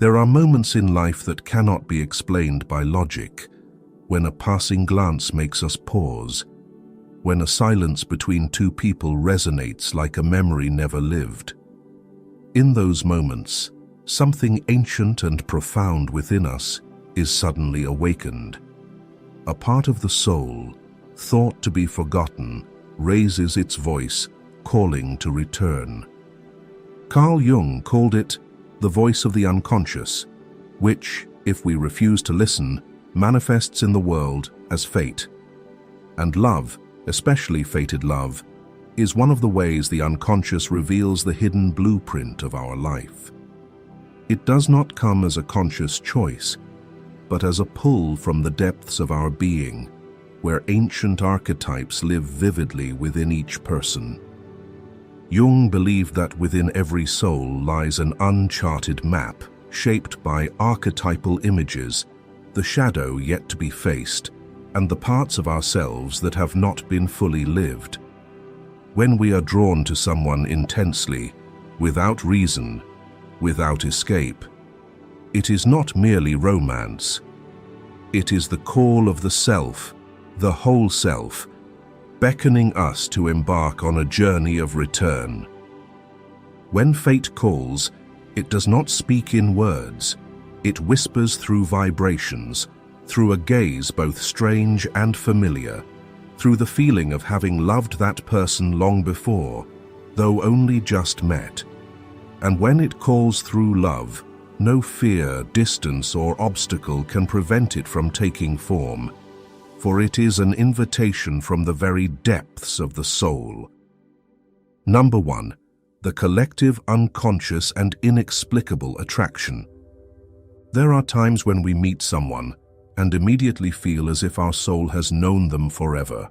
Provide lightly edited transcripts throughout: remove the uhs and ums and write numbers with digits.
There are moments in life that cannot be explained by logic, when a passing glance makes us pause, when a silence between two people resonates like a memory never lived. In those moments, something ancient and profound within us is suddenly awakened. A part of the soul, thought to be forgotten, raises its voice, calling to return. Carl Jung called it the voice of the unconscious, which, if we refuse to listen, manifests in the world as fate. And love, especially fated love, is one of the ways the unconscious reveals the hidden blueprint of our life. It does not come as a conscious choice, but as a pull from the depths of our being, where ancient archetypes live vividly within each person. Jung believed that within every soul lies an uncharted map, shaped by archetypal images, the shadow yet to be faced, and the parts of ourselves that have not been fully lived. When we are drawn to someone intensely, without reason, without escape, it is not merely romance. It is the call of the self, the whole self, beckoning us to embark on a journey of return. When fate calls, it does not speak in words. It whispers through vibrations, through a gaze both strange and familiar, through the feeling of having loved that person long before, though only just met. And when it calls through love, no fear, distance, or obstacle can prevent it from taking form, for it is an invitation from the very depths of the soul. Number 1. The collective unconscious and inexplicable attraction. There are times when we meet someone and immediately feel as if our soul has known them forever.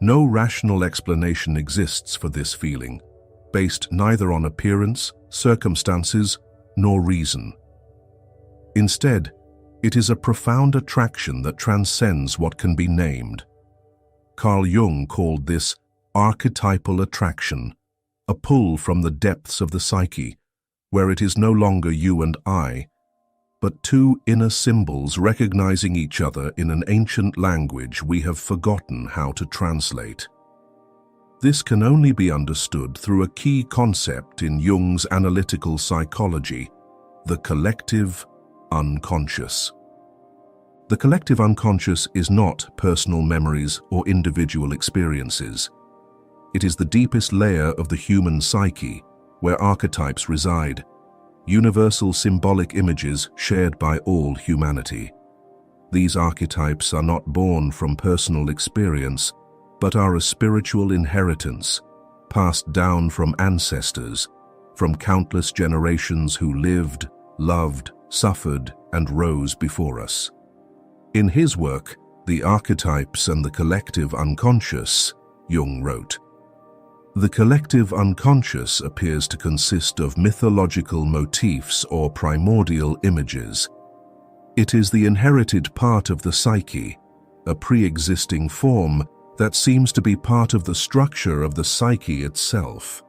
No rational explanation exists for this feeling, based neither on appearance, circumstances, nor reason. Instead, it is a profound attraction that transcends what can be named. Carl Jung called this archetypal attraction, a pull from the depths of the psyche, where it is no longer you and I, but two inner symbols recognizing each other in an ancient language we have forgotten how to translate. This can only be understood through a key concept in Jung's analytical psychology, the collective unconscious. The collective unconscious is not personal memories or individual experiences. It is the deepest layer of the human psyche, where archetypes reside, universal symbolic images shared by all humanity. These archetypes are not born from personal experience, but are a spiritual inheritance, passed down from ancestors, from countless generations who lived, loved, suffered, and rose before us. In his work, The Archetypes and the Collective Unconscious, Jung wrote, "The collective unconscious appears to consist of mythological motifs or primordial images. It is the inherited part of the psyche, a pre-existing form that seems to be part of the structure of the psyche itself.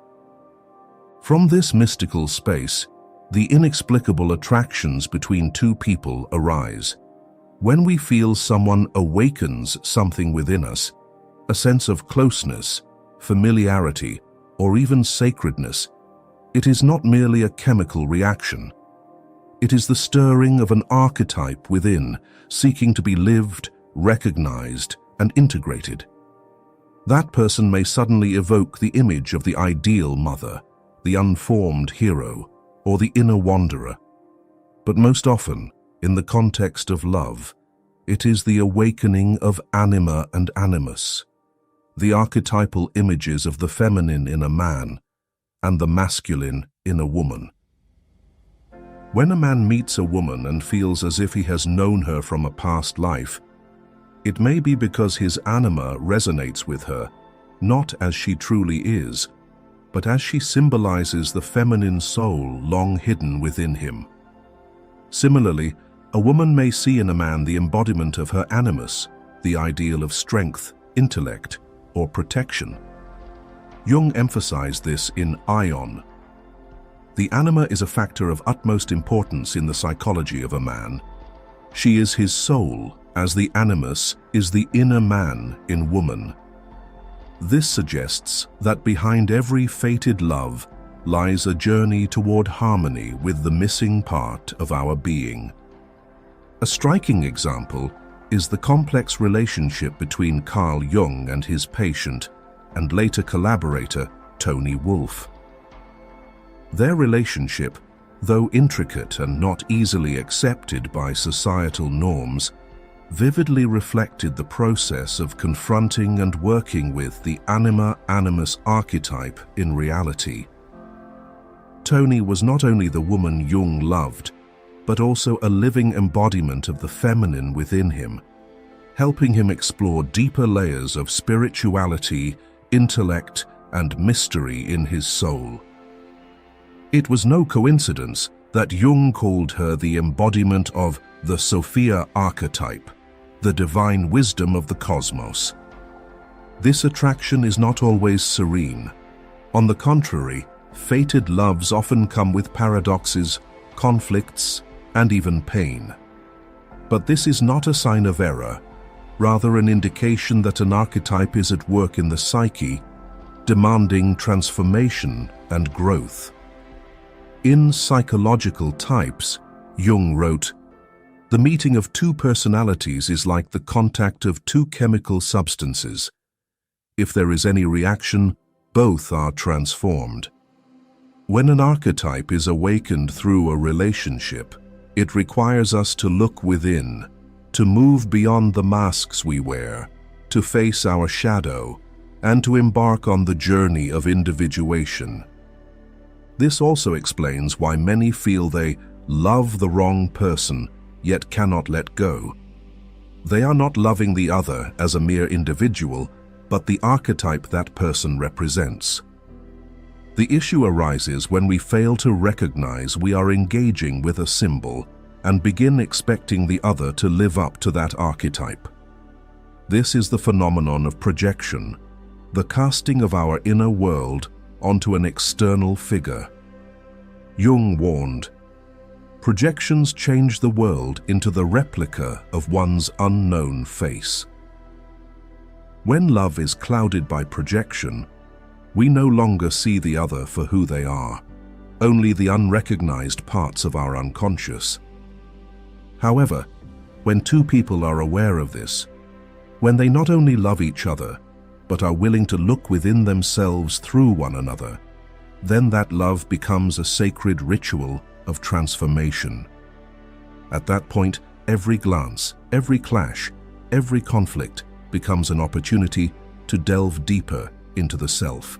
From this mystical space, the inexplicable attractions between two people arise. When we feel someone awakens something within us, a sense of closeness, familiarity, or even sacredness, it is not merely a chemical reaction. It is the stirring of an archetype within, seeking to be lived, recognized, and integrated. That person may suddenly evoke the image of the ideal mother, the unformed hero, or the inner wanderer. But most often, in the context of love, it is the awakening of anima and animus, the archetypal images of the feminine in a man and the masculine in a woman. When a man meets a woman and feels as if he has known her from a past life, it may be because his anima resonates with her, not as she truly is, but as she symbolizes the feminine soul long hidden within him. Similarly, a woman may see in a man the embodiment of her animus, the ideal of strength, intellect, or protection. Jung emphasized this in Ion. The anima is a factor of utmost importance in the psychology of a man. She is his soul, as the animus is the inner man in woman. This suggests that behind every fated love lies a journey toward harmony with the missing part of our being. A striking example is the complex relationship between Carl Jung and his patient and later collaborator Tony Wolff. Their relationship, though intricate and not easily accepted by societal norms, vividly reflected the process of confronting and working with the anima-animus archetype in reality. Tony was not only the woman Jung loved, but also a living embodiment of the feminine within him, helping him explore deeper layers of spirituality, intellect, and mystery in his soul. It was no coincidence that Jung called her the embodiment of the Sophia archetype, the divine wisdom of the cosmos. This attraction is not always serene. On the contrary, fated loves often come with paradoxes, conflicts, and even pain. But this is not a sign of error, rather an indication that an archetype is at work in the psyche, demanding transformation and growth. In Psychological Types, Jung wrote, "The meeting of two personalities is like the contact of two chemical substances. If there is any reaction, both are transformed." When an archetype is awakened through a relationship, it requires us to look within, to move beyond the masks we wear, to face our shadow, and to embark on the journey of individuation. This also explains why many feel they love the wrong person, yet cannot let go. They are not loving the other as a mere individual, but the archetype that person represents. The issue arises when we fail to recognize we are engaging with a symbol and begin expecting the other to live up to that archetype. This is the phenomenon of projection, the casting of our inner world onto an external figure. Jung warned, "Projections change the world into the replica of one's unknown face." When love is clouded by projection, we no longer see the other for who they are, only the unrecognized parts of our unconscious. However, when two people are aware of this, when they not only love each other, but are willing to look within themselves through one another, then that love becomes a sacred ritual of transformation. At that point, every glance, every clash, every conflict becomes an opportunity to delve deeper into the self.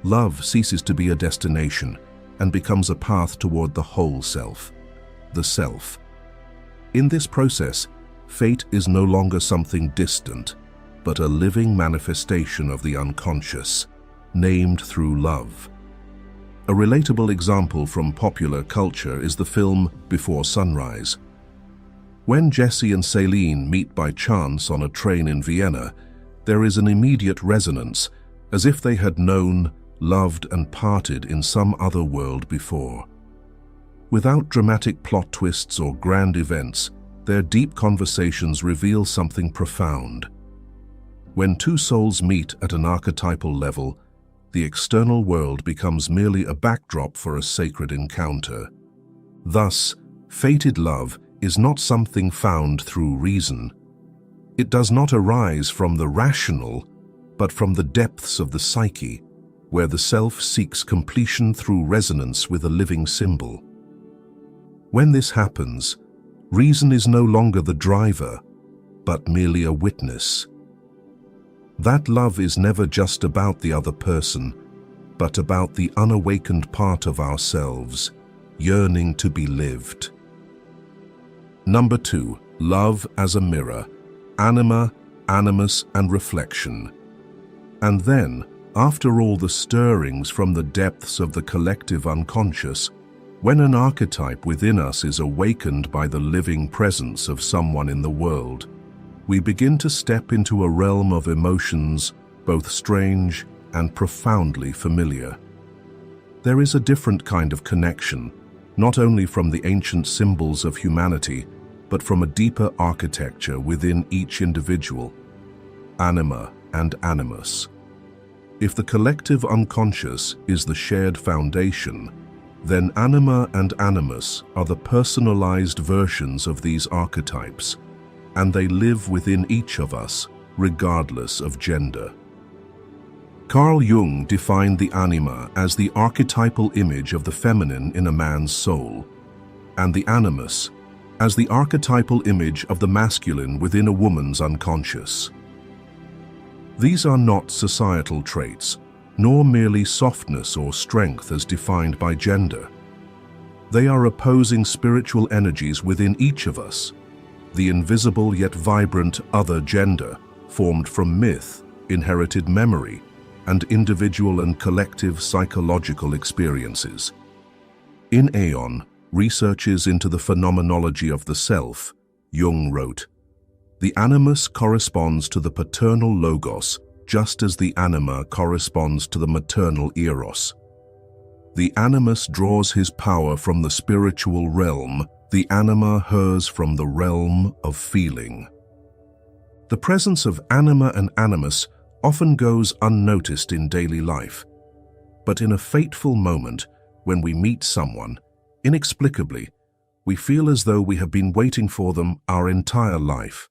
Love ceases to be a destination and becomes a path toward the whole self, the self. In this process, fate is no longer something distant, but a living manifestation of the unconscious, named through love. A relatable example from popular culture is the film Before Sunrise. When Jesse and Celine meet by chance on a train in Vienna, there is an immediate resonance, as if they had known, loved, and parted in some other world before. Without dramatic plot twists or grand events, their deep conversations reveal something profound. When two souls meet at an archetypal level, the external world becomes merely a backdrop for a sacred encounter. Thus, fated love is not something found through reason. It does not arise from the rational, but from the depths of the psyche, where the self seeks completion through resonance with a living symbol. When this happens, reason is no longer the driver, but merely a witness. That love is never just about the other person, but about the unawakened part of ourselves, yearning to be lived. Number 2, love as a mirror, anima, animus, and reflection. And then, after all the stirrings from the depths of the collective unconscious, when an archetype within us is awakened by the living presence of someone in the world, we begin to step into a realm of emotions both strange and profoundly familiar. there is a different kind of connection, not only from the ancient symbols of humanity, but from a deeper architecture within each individual, anima and animus. If the collective unconscious is the shared foundation, then anima and animus are the personalized versions of these archetypes, and they live within each of us, regardless of gender. Carl Jung defined the anima as the archetypal image of the feminine in a man's soul, and the animus as the archetypal image of the masculine within a woman's unconscious. These are not societal traits, nor merely softness or strength as defined by gender. They are opposing spiritual energies within each of us, the invisible yet vibrant other gender, formed from myth, inherited memory, and individual and collective psychological experiences. In Aeon, Researches into the Phenomenology of the Self, Jung wrote, "The animus corresponds to the paternal logos, just as the anima corresponds to the maternal eros. The animus draws his power from the spiritual realm, the anima hers from the realm of feeling." The presence of anima and animus often goes unnoticed in daily life, but in a fateful moment, when we meet someone, inexplicably, we feel as though we have been waiting for them our entire life.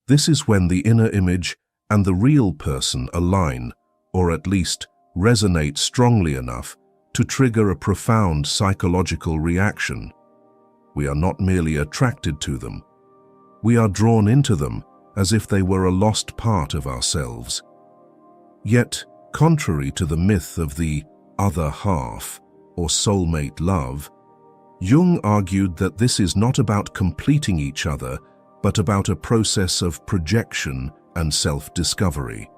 This is when the inner image and the real person align, or at least resonate strongly enough to trigger a profound psychological reaction. We are not merely attracted to them. We are drawn into them as if they were a lost part of ourselves. Yet, contrary to the myth of the other half, or soulmate love, Jung argued that this is not about completing each other, but about a process of projection and self-discovery.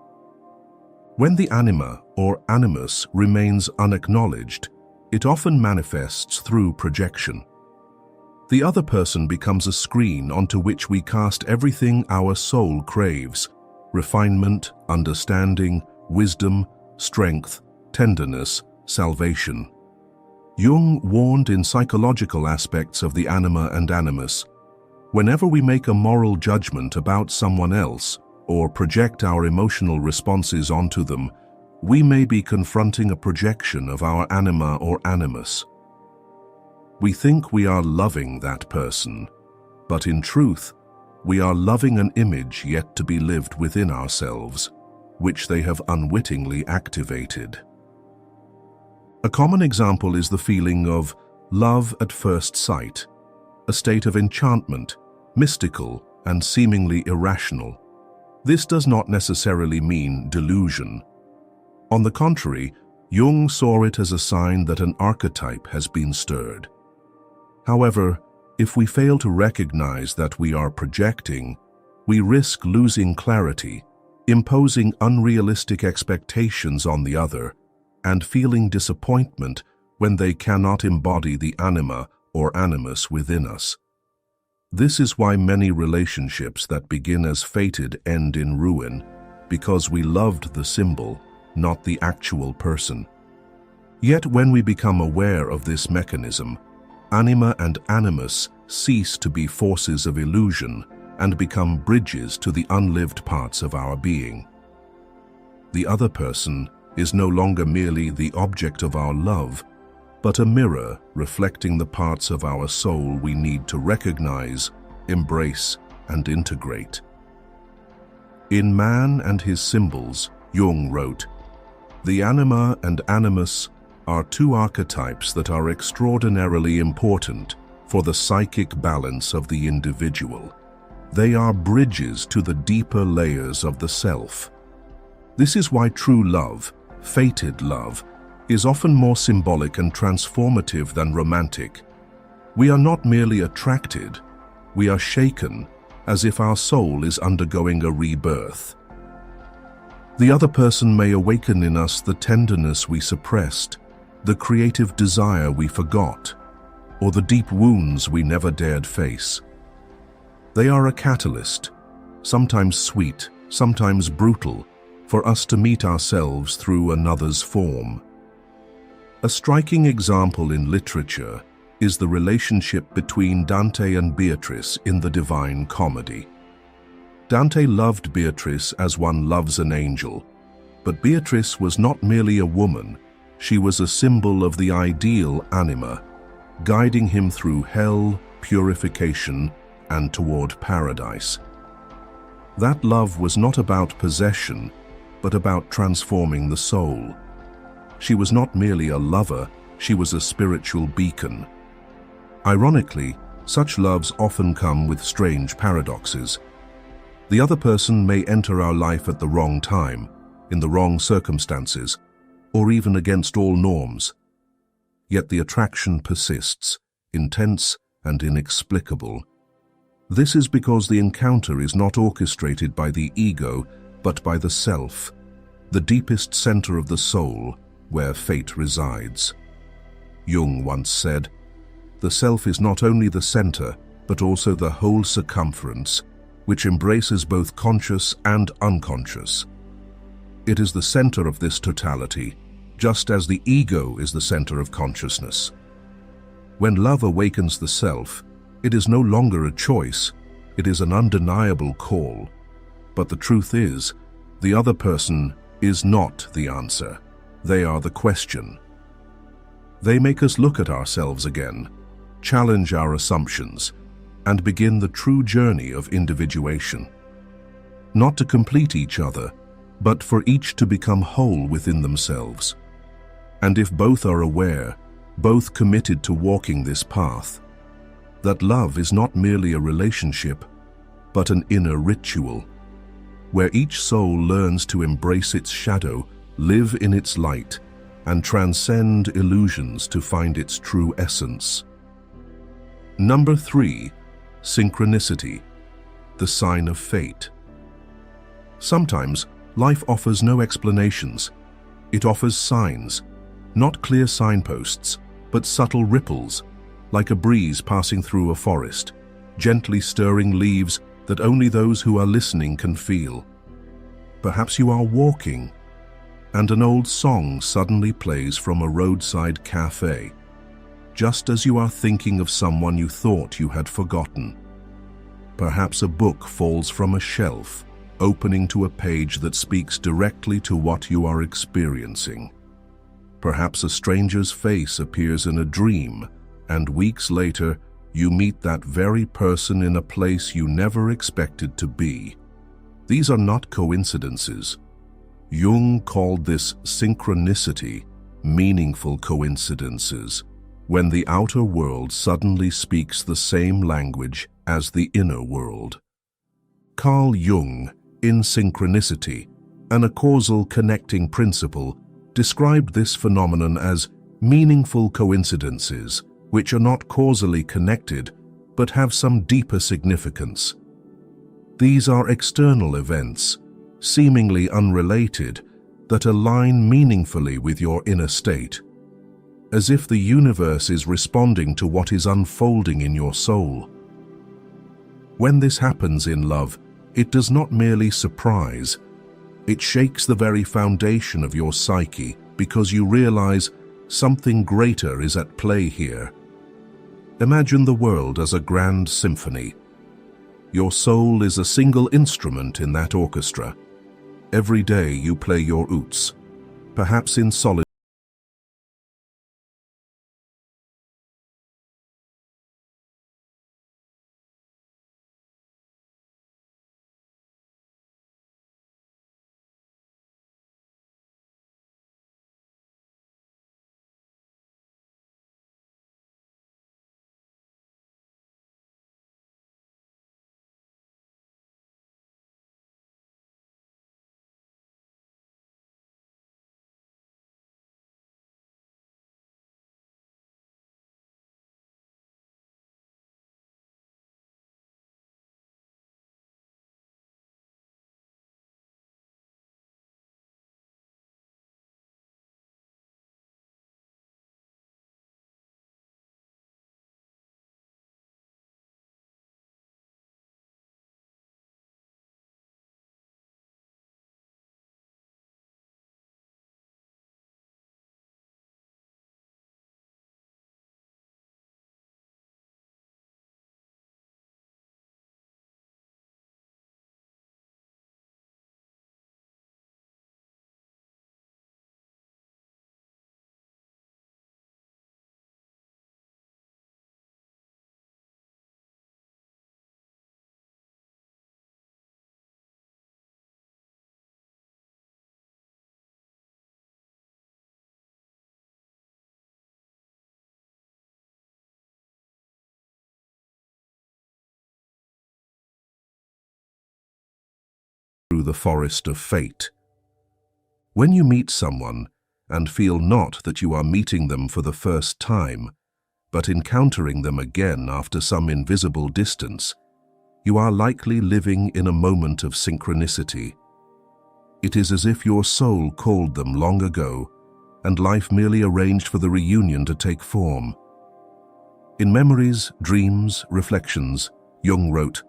When the anima or animus remains unacknowledged, it often manifests through projection. The other person becomes a screen onto which we cast everything our soul craves: refinement, understanding, wisdom, strength, tenderness, salvation. Jung warned in Psychological Aspects of the Anima and Animus, whenever we make a moral judgment about someone else or project our emotional responses onto them, we may be confronting a projection of our anima or animus. We think we are loving that person, but in truth, we are loving an image yet to be lived within ourselves, which they have unwittingly activated. A common example is the feeling of love at first sight, a state of enchantment, mystical and seemingly irrational. This does not necessarily mean delusion. On the contrary, Jung saw it as a sign that an archetype has been stirred. However, if we fail to recognize that we are projecting, we risk losing clarity, imposing unrealistic expectations on the other, and feeling disappointment when they cannot embody the anima or animus within us. This is why many relationships that begin as fated end in ruin, because we loved the symbol, not the actual person. Yet when we become aware of this mechanism, anima and animus cease to be forces of illusion and become bridges to the unlived parts of our being. The other person is no longer merely the object of our love, but a mirror reflecting the parts of our soul we need to recognize, embrace, and integrate. In Man and His Symbols, Jung wrote, "The anima and animus are two archetypes that are extraordinarily important for the psychic balance of the individual. They are bridges to the deeper layers of the self. This is why true love, fated love, is often more symbolic and transformative than romantic. We are not merely attracted, we are shaken, as if our soul is undergoing a rebirth. The other person may awaken in us the tenderness we suppressed, the creative desire we forgot, or the deep wounds we never dared face. They are a catalyst, sometimes sweet, sometimes brutal, for us to meet ourselves through another's form. A striking example in literature is the relationship between Dante and Beatrice in the Divine Comedy. Dante loved Beatrice as one loves an angel, but Beatrice was not merely a woman, she was a symbol of the ideal anima, guiding him through hell, purification, and toward paradise. That love was not about possession, but about transforming the soul. She was not merely a lover, she was a spiritual beacon. Ironically, such loves often come with strange paradoxes. The other person may enter our life at the wrong time, in the wrong circumstances, or even against all norms. Yet the attraction persists, intense and inexplicable. This is because the encounter is not orchestrated by the ego, but by the self, the deepest center of the soul, where fate resides. Jung once said, "The self is not only the center, but also the whole circumference, which embraces both conscious and unconscious." It is the center of this totality, just as the ego is the center of consciousness. When love awakens the self, it is no longer a choice, it is an undeniable call. But the truth is, the other person is not the answer. They are the question. They make us look at ourselves again, challenge our assumptions, and begin the true journey of individuation. Not to complete each other, but for each to become whole within themselves. And if both are aware, both committed to walking this path, that love is not merely a relationship, but an inner ritual, where each soul learns to embrace its shadow, live in its light, and transcend illusions to find its true essence. Number 3, synchronicity, the sign of fate. Sometimes, life offers no explanations. It offers signs, not clear signposts, but subtle ripples, like a breeze passing through a forest, gently stirring leaves that only those who are listening can feel. Perhaps you are walking, and an old song suddenly plays from a roadside cafe, just as you are thinking of someone you thought you had forgotten. Perhaps a book falls from a shelf, opening to a page that speaks directly to what you are experiencing. Perhaps a stranger's face appears in a dream, and weeks later, you meet that very person in a place you never expected to be. These are not coincidences. Jung called this synchronicity, meaningful coincidences, when the outer world suddenly speaks the same language as the inner world. Carl Jung, in Synchronicity, and a causal connecting principle, described this phenomenon as meaningful coincidences, which are not causally connected, but have some deeper significance. These are external events, seemingly unrelated, that align meaningfully with your inner state, as if the universe is responding to what is unfolding in your soul. When this happens in love, it does not merely surprise, it shakes the very foundation of your psyche because you realize something greater is at play here. Imagine the world as a grand symphony. Your soul is a single instrument in that orchestra. Every day you play your outs, perhaps in solitude. through the forest of fate. When you meet someone and feel not that you are meeting them for the first time, but encountering them again after some invisible distance, you are likely living in a moment of synchronicity. It is as if your soul called them long ago, and life merely arranged for the reunion to take form. In Memories, Dreams, Reflections, Jung wrote,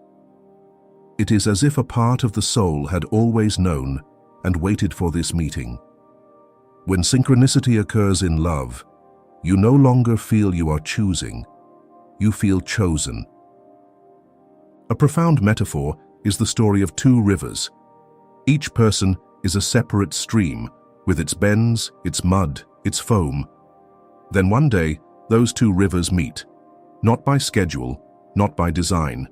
"It is as if a part of the soul had always known and waited for this meeting. When synchronicity occurs in love, you no longer feel you are choosing, you feel chosen." A profound metaphor is the story of two rivers. Each person is a separate stream, with its bends, its mud, its foam. Then one day, those two rivers meet, not by schedule, not by design,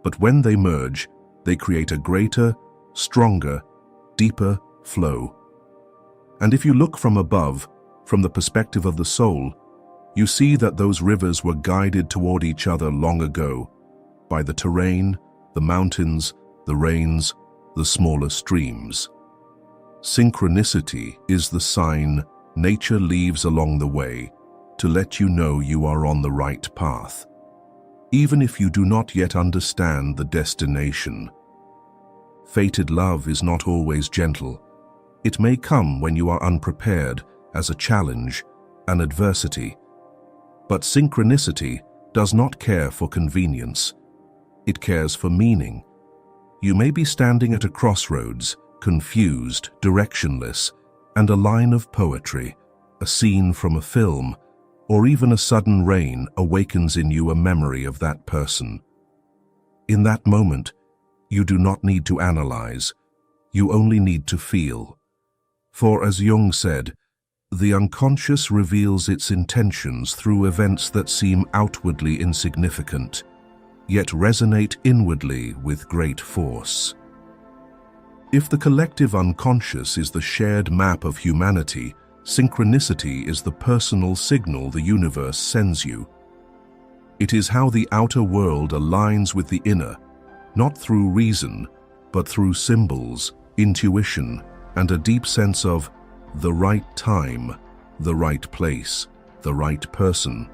but when they merge, they create a greater, stronger, deeper flow. And if you look from above, from the perspective of the soul, you see that those rivers were guided toward each other long ago, by the terrain, the mountains, the rains, the smaller streams. Synchronicity is the sign nature leaves along the way to let you know you are on the right path, even if you do not yet understand the destination. Fated love is not always gentle. It may come when you are unprepared, as a challenge, an adversity. But synchronicity does not care for convenience. It cares for meaning. You may be standing at a crossroads, confused, directionless, and a line of poetry, a scene from a film, or even a sudden rain awakens in you a memory of that person. In that moment, you do not need to analyze, you only need to feel. For as Jung said, the unconscious reveals its intentions through events that seem outwardly insignificant, yet resonate inwardly with great force. If the collective unconscious is the shared map of humanity, synchronicity is the personal signal the universe sends you. It is how the outer world aligns with the inner, not through reason, but through symbols, intuition, and a deep sense of the right time, the right place, the right person.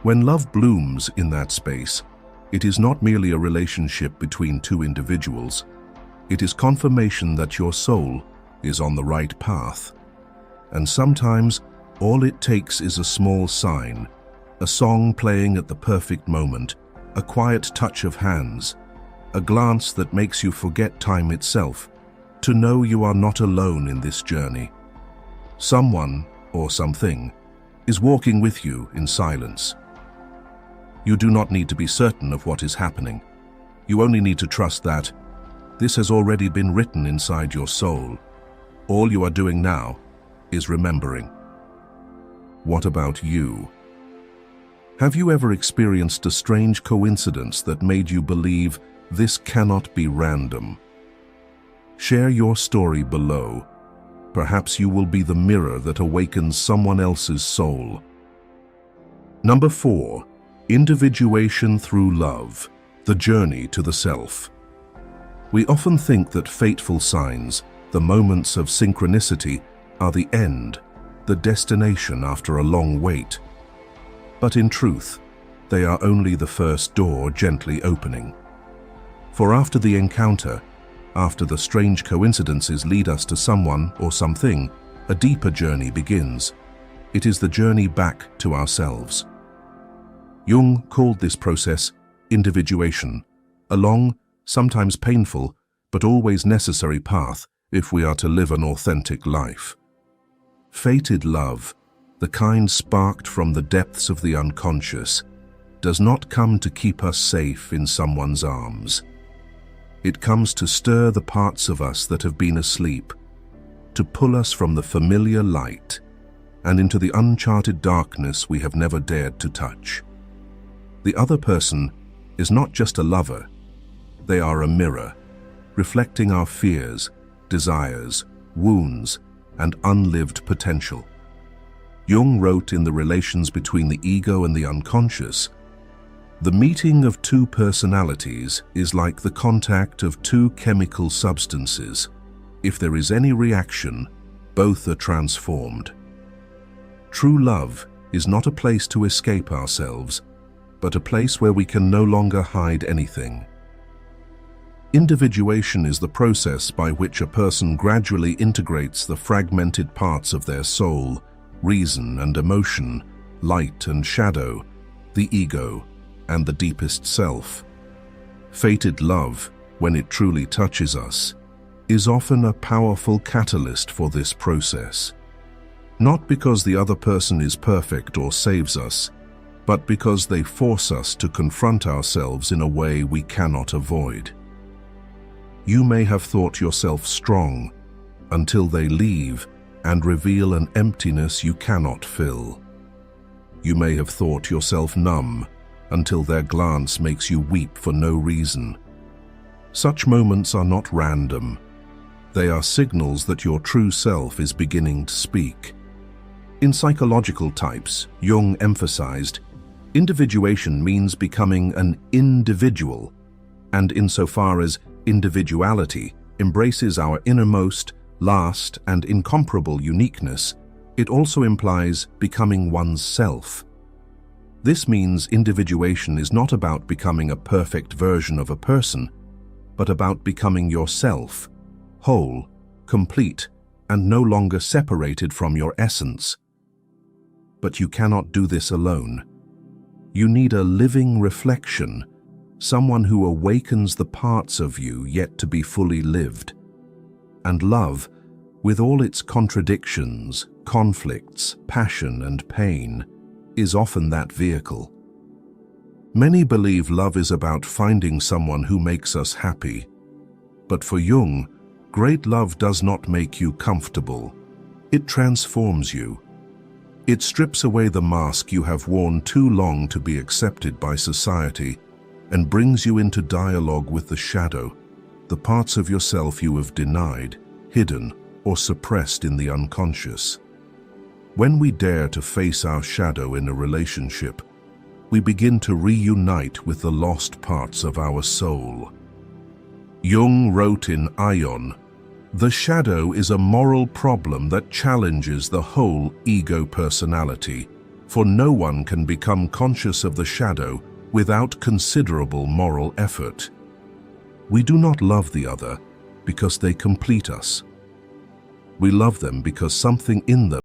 When love blooms in that space, it is not merely a relationship between two individuals. It is confirmation that your soul is on the right path. And sometimes, all it takes is a small sign, a song playing at the perfect moment, a quiet touch of hands, a glance that makes you forget time itself, to know you are not alone in this journey. Someone, or something, is walking with you in silence. You do not need to be certain of what is happening. You only need to trust that this has already been written inside your soul. All you are doing now is remembering. What about you? Have you ever experienced a strange coincidence that made you believe this cannot be random? Share your story below. Perhaps you will be the mirror that awakens someone else's soul. Number 4. Individuation through love, the journey to the self. We often think that fateful signs, the moments of synchronicity, are the end, the destination after a long wait. But in truth, they are only the first door gently opening. For after the encounter, after the strange coincidences lead us to someone or something, a deeper journey begins. It is the journey back to ourselves. Jung called this process individuation, a long, sometimes painful, but always necessary path if we are to live an authentic life. Fated love, the kind sparked from the depths of the unconscious, does not come to keep us safe in someone's arms. It comes to stir the parts of us that have been asleep, to pull us from the familiar light and into the uncharted darkness we have never dared to touch. The other person is not just a lover, they are a mirror, reflecting our fears, desires, wounds, and unlived potential. Jung wrote in The Relations Between the Ego and the Unconscious, The meeting of two personalities is like the contact of two chemical substances. If there is any reaction, both are transformed. True love is not a place to escape ourselves, but a place where we can no longer hide anything. Individuation is the process by which a person gradually integrates the fragmented parts of their soul, reason and emotion, light and shadow, the ego, and the deepest self. Fated love, when it truly touches us, is often a powerful catalyst for this process. Not because the other person is perfect or saves us, but because they force us to confront ourselves in a way we cannot avoid. You may have thought yourself strong until they leave and reveal an emptiness you cannot fill. You may have thought yourself numb until their glance makes you weep for no reason. Such moments are not random. They are signals that your true self is beginning to speak. In psychological types, Jung emphasized, individuation means becoming an individual, and insofar as individuality embraces our innermost, last, and incomparable uniqueness, it also implies becoming one's self. This means individuation is not about becoming a perfect version of a person, but about becoming yourself, whole, complete, and no longer separated from your essence. But you cannot do this alone. You need a living reflection, someone who awakens the parts of you yet to be fully lived. And love, with all its contradictions, conflicts, passion, and pain, is often that vehicle. Many believe love is about finding someone who makes us happy. But for Jung, great love does not make you comfortable. It transforms you. It strips away the mask you have worn too long to be accepted by society and brings you into dialogue with the shadow, the parts of yourself you have denied, hidden, or suppressed in the unconscious. When we dare to face our shadow in a relationship, we begin to reunite with the lost parts of our soul. Jung wrote in Ion, "The shadow is a moral problem that challenges the whole ego personality, for no one can become conscious of the shadow without considerable moral effort. We do not love the other because they complete us. We love them because something in them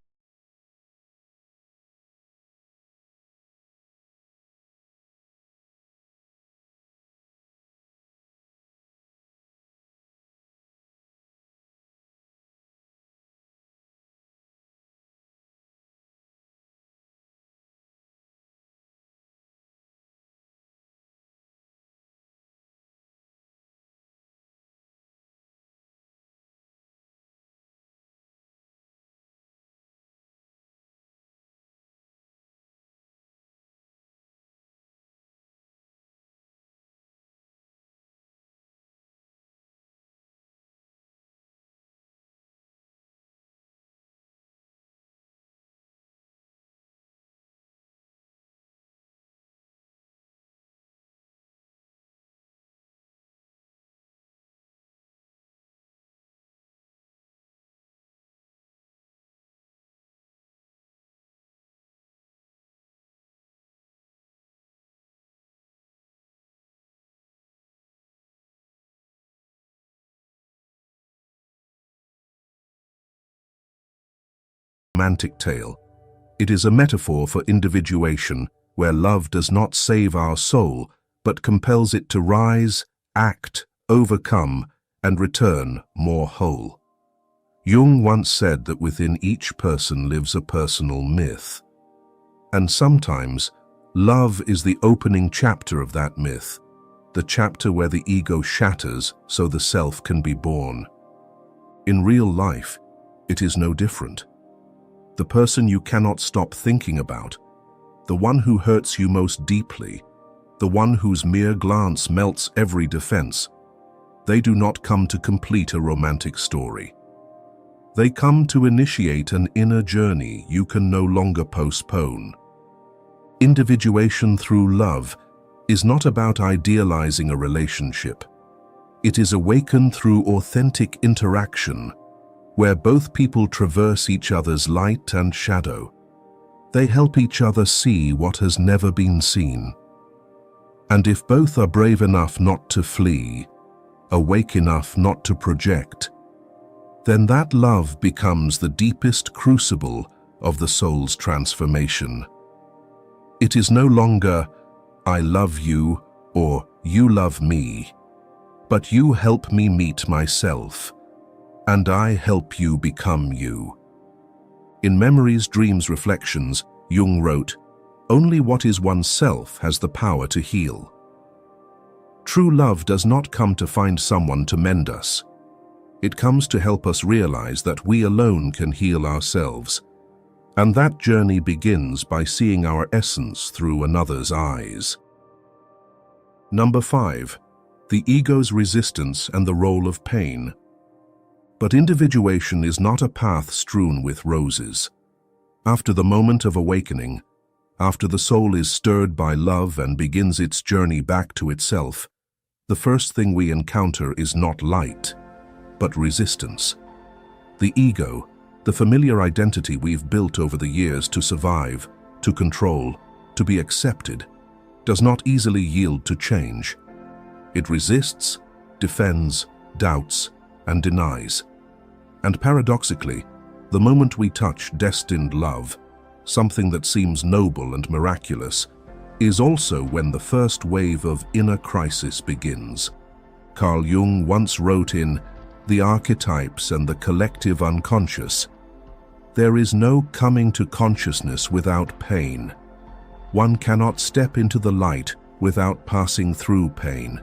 romantic tale. It is a metaphor for individuation, where love does not save our soul, but compels it to rise, act, overcome, and return more whole. Jung once said that within each person lives a personal myth. And sometimes, love is the opening chapter of that myth, the chapter where the ego shatters so the self can be born. In real life, it is no different. The person you cannot stop thinking about, the one who hurts you most deeply, the one whose mere glance melts every defense, they do not come to complete a romantic story. They come to initiate an inner journey you can no longer postpone. Individuation through love is not about idealizing a relationship. It is awakened through authentic interaction, where both people traverse each other's light and shadow. They help each other see what has never been seen. And if both are brave enough not to flee, awake enough not to project, then that love becomes the deepest crucible of the soul's transformation. It is no longer, I love you or you love me, but you help me meet myself, and I help you become you. In Memories, Dreams, Reflections, Jung wrote, "Only what is oneself has the power to heal." True love does not come to find someone to mend us. It comes to help us realize that we alone can heal ourselves. And that journey begins by seeing our essence through another's eyes. Number 5. The ego's resistance and the role of pain. But individuation is not a path strewn with roses. After the moment of awakening, after the soul is stirred by love and begins its journey back to itself, the first thing we encounter is not light, but resistance. The ego, the familiar identity we've built over the years to survive, to control, to be accepted, does not easily yield to change. It resists, defends, doubts, and denies. And paradoxically, the moment we touch destined love, something that seems noble and miraculous, is also when the first wave of inner crisis begins. Carl Jung once wrote in The Archetypes and the Collective Unconscious, "There is no coming to consciousness without pain. One cannot step into the light without passing through pain.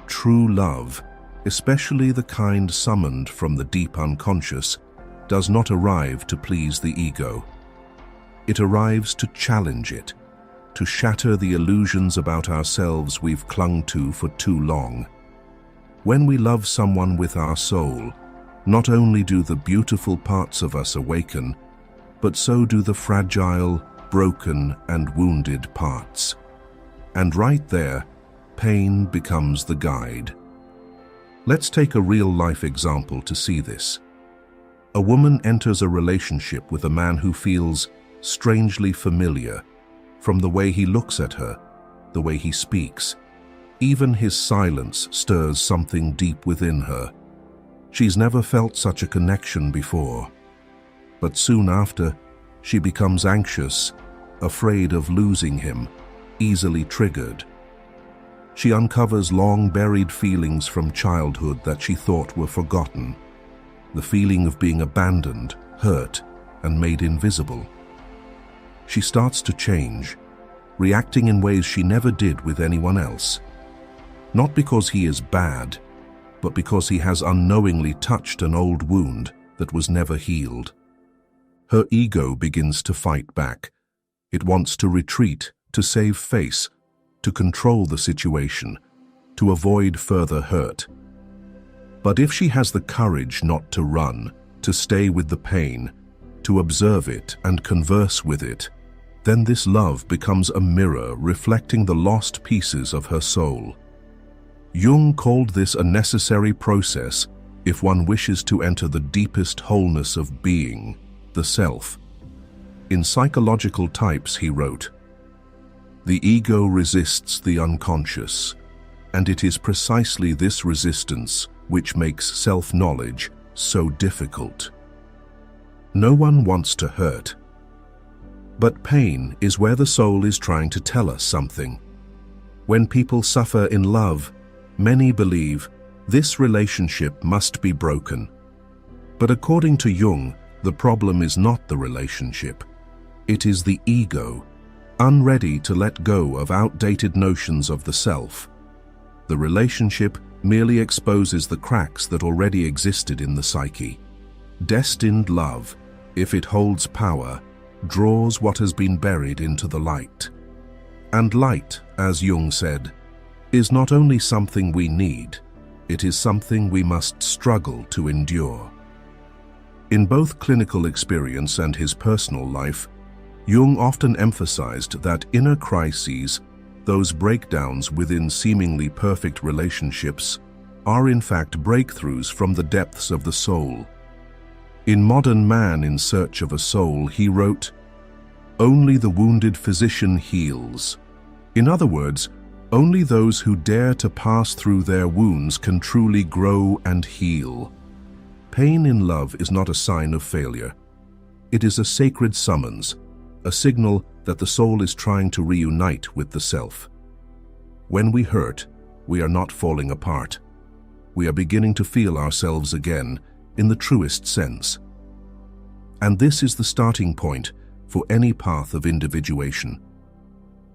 True love, especially the kind summoned from the deep unconscious, does not arrive to please the ego. It arrives to challenge it, to shatter the illusions about ourselves we've clung to for too long. When we love someone with our soul, not only do the beautiful parts of us awaken, but so do the fragile, broken, and wounded parts. And right there, pain becomes the guide." Let's take a real-life example to see this. A woman enters a relationship with a man who feels strangely familiar, from the way he looks at her, the way he speaks. Even his silence stirs something deep within her. She's never felt such a connection before. But soon after, she becomes anxious, afraid of losing him, easily triggered. She uncovers long-buried feelings from childhood that she thought were forgotten. The feeling of being abandoned, hurt, and made invisible. She starts to change, reacting in ways she never did with anyone else. Not because he is bad, but because he has unknowingly touched an old wound that was never healed. Her ego begins to fight back. It wants to retreat, to save face, to control the situation, to avoid further hurt. But if she has the courage not to run, to stay with the pain, to observe it and converse with it, then this love becomes a mirror reflecting the lost pieces of her soul. Jung called this a necessary process if one wishes to enter the deepest wholeness of being, the self. In Psychological Types, he wrote, "The ego resists the unconscious, and it is precisely this resistance which makes self-knowledge so difficult. No one wants to hurt. But pain is where the soul is trying to tell us something. When people suffer in love, many believe this relationship must be broken. But according to Jung, the problem is not the relationship. It is the ego, unready to let go of outdated notions of the self. The relationship merely exposes the cracks that already existed in the psyche. Destined love, if it holds power, draws what has been buried into the light. And light, as Jung said, is not only something we need, it is something we must struggle to endure." In both clinical experience and his personal life, Jung often emphasized that inner crises, Those breakdowns within seemingly perfect relationships are in fact breakthroughs from the depths of the soul. In Modern Man in Search of a Soul, he wrote, "Only the wounded physician heals." In other words, only those who dare to pass through their wounds can truly grow and heal. Pain in love is not a sign of failure. It is a sacred summons, a signal that the soul is trying to reunite with the self. When we hurt, we are not falling apart. We are beginning to feel ourselves again, in the truest sense. And this is the starting point for any path of individuation.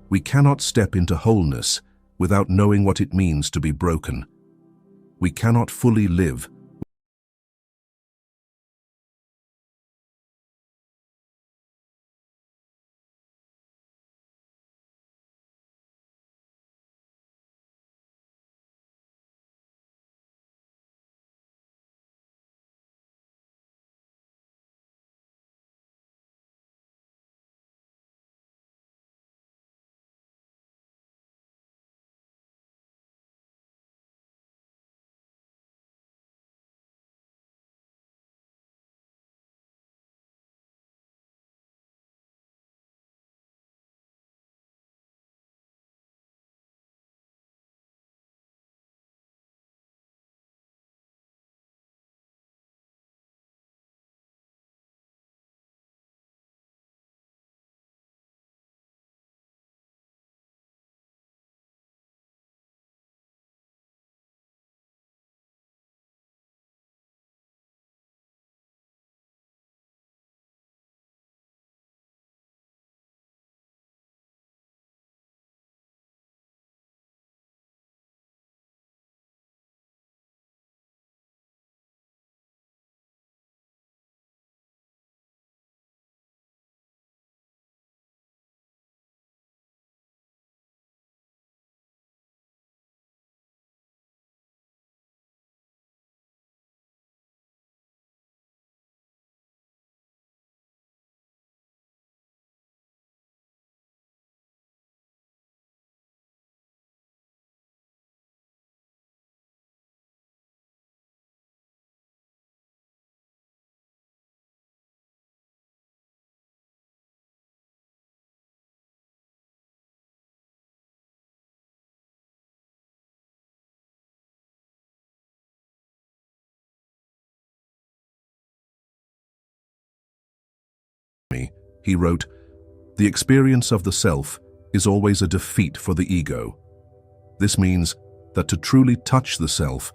We cannot step into wholeness without knowing what it means to be broken. We cannot fully live me. He wrote, "The experience of the self is always a defeat for the ego." This means that to truly touch the self,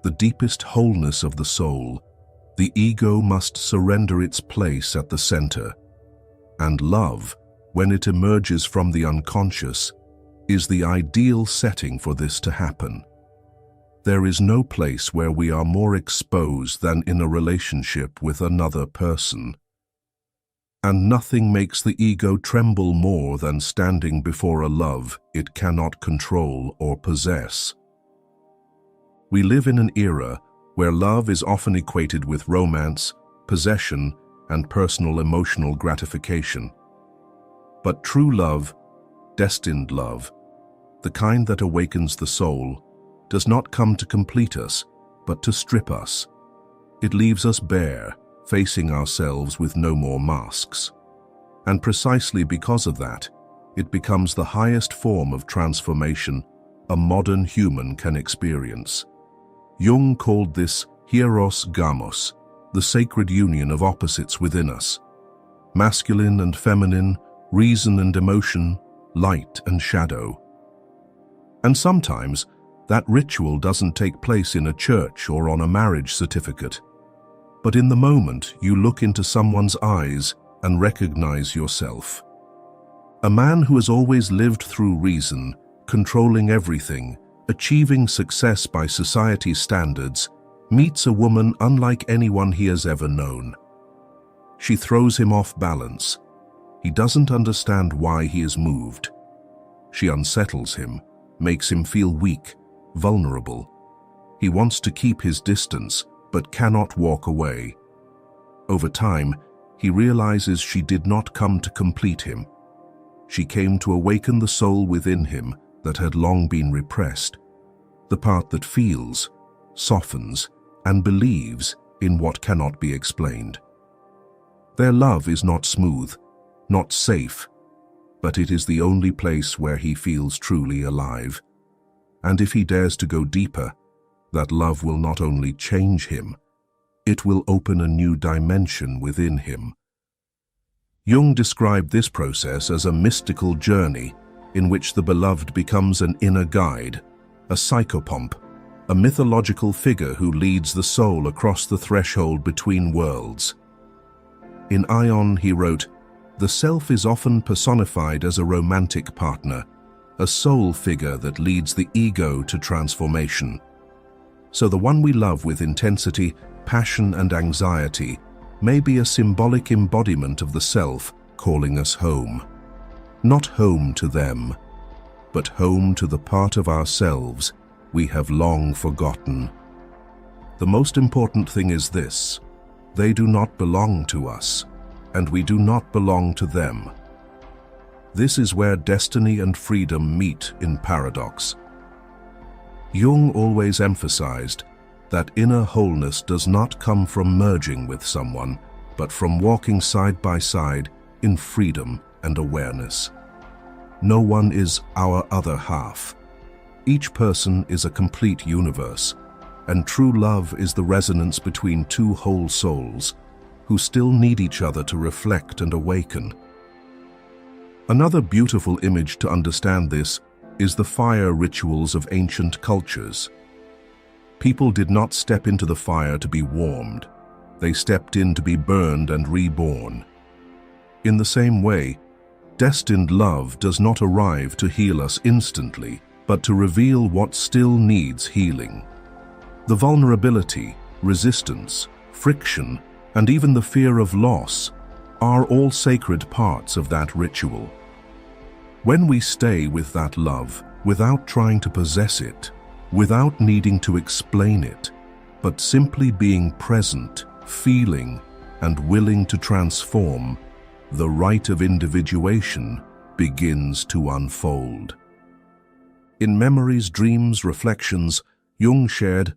the deepest wholeness of the soul, the ego must surrender its place at the center. And love, when it emerges from the unconscious, is the ideal setting for this to happen. There is no place where we are more exposed than in a relationship with another person. And nothing makes the ego tremble more than standing before a love it cannot control or possess. We live in an era where love is often equated with romance, possession, and personal emotional gratification. But true love, destined love, the kind that awakens the soul, does not come to complete us, but to strip us. It leaves us bare, facing ourselves with no more masks. And precisely because of that, it becomes the highest form of transformation a modern human can experience. Jung called this hieros gamos, the sacred union of opposites within us. Masculine and feminine, reason and emotion, light and shadow. And sometimes, that ritual doesn't take place in a church or on a marriage certificate. But in the moment you look into someone's eyes and recognize yourself. A man who has always lived through reason, controlling everything, achieving success by society's standards, meets a woman unlike anyone he has ever known. She throws him off balance. He doesn't understand why he is moved. She unsettles him, makes him feel weak, vulnerable. He wants to keep his distance, but cannot walk away. Over time, he realizes she did not come to complete him. She came to awaken the soul within him that had long been repressed, the part that feels, softens, and believes in what cannot be explained. Their love is not smooth, not safe, but it is the only place where he feels truly alive. And if he dares to go deeper, that love will not only change him, it will open a new dimension within him. Jung described this process as a mystical journey in which the beloved becomes an inner guide, a psychopomp, a mythological figure who leads the soul across the threshold between worlds. In Ion, he wrote, "The self is often personified as a romantic partner, a soul figure that leads the ego to transformation. So the one we love with intensity, passion, and anxiety may be a symbolic embodiment of the self calling us home. Not home to them, but home to the part of ourselves we have long forgotten. The most important thing is this: they do not belong to us, and we do not belong to them. This is where destiny and freedom meet in paradox." Jung always emphasized that inner wholeness does not come from merging with someone, but from walking side by side in freedom and awareness. No one is our other half. Each person is a complete universe, and true love is the resonance between two whole souls who still need each other to reflect and awaken. Another beautiful image to understand this is the fire rituals of ancient cultures. People did not step into the fire to be warmed. They stepped in to be burned and reborn. In the same way, destined love does not arrive to heal us instantly, but to reveal what still needs healing. The vulnerability, resistance, friction, and even the fear of loss are all sacred parts of that ritual. When we stay with that love, without trying to possess it, without needing to explain it, but simply being present, feeling, and willing to transform, the rite of individuation begins to unfold. In Memories, Dreams, Reflections, Jung shared,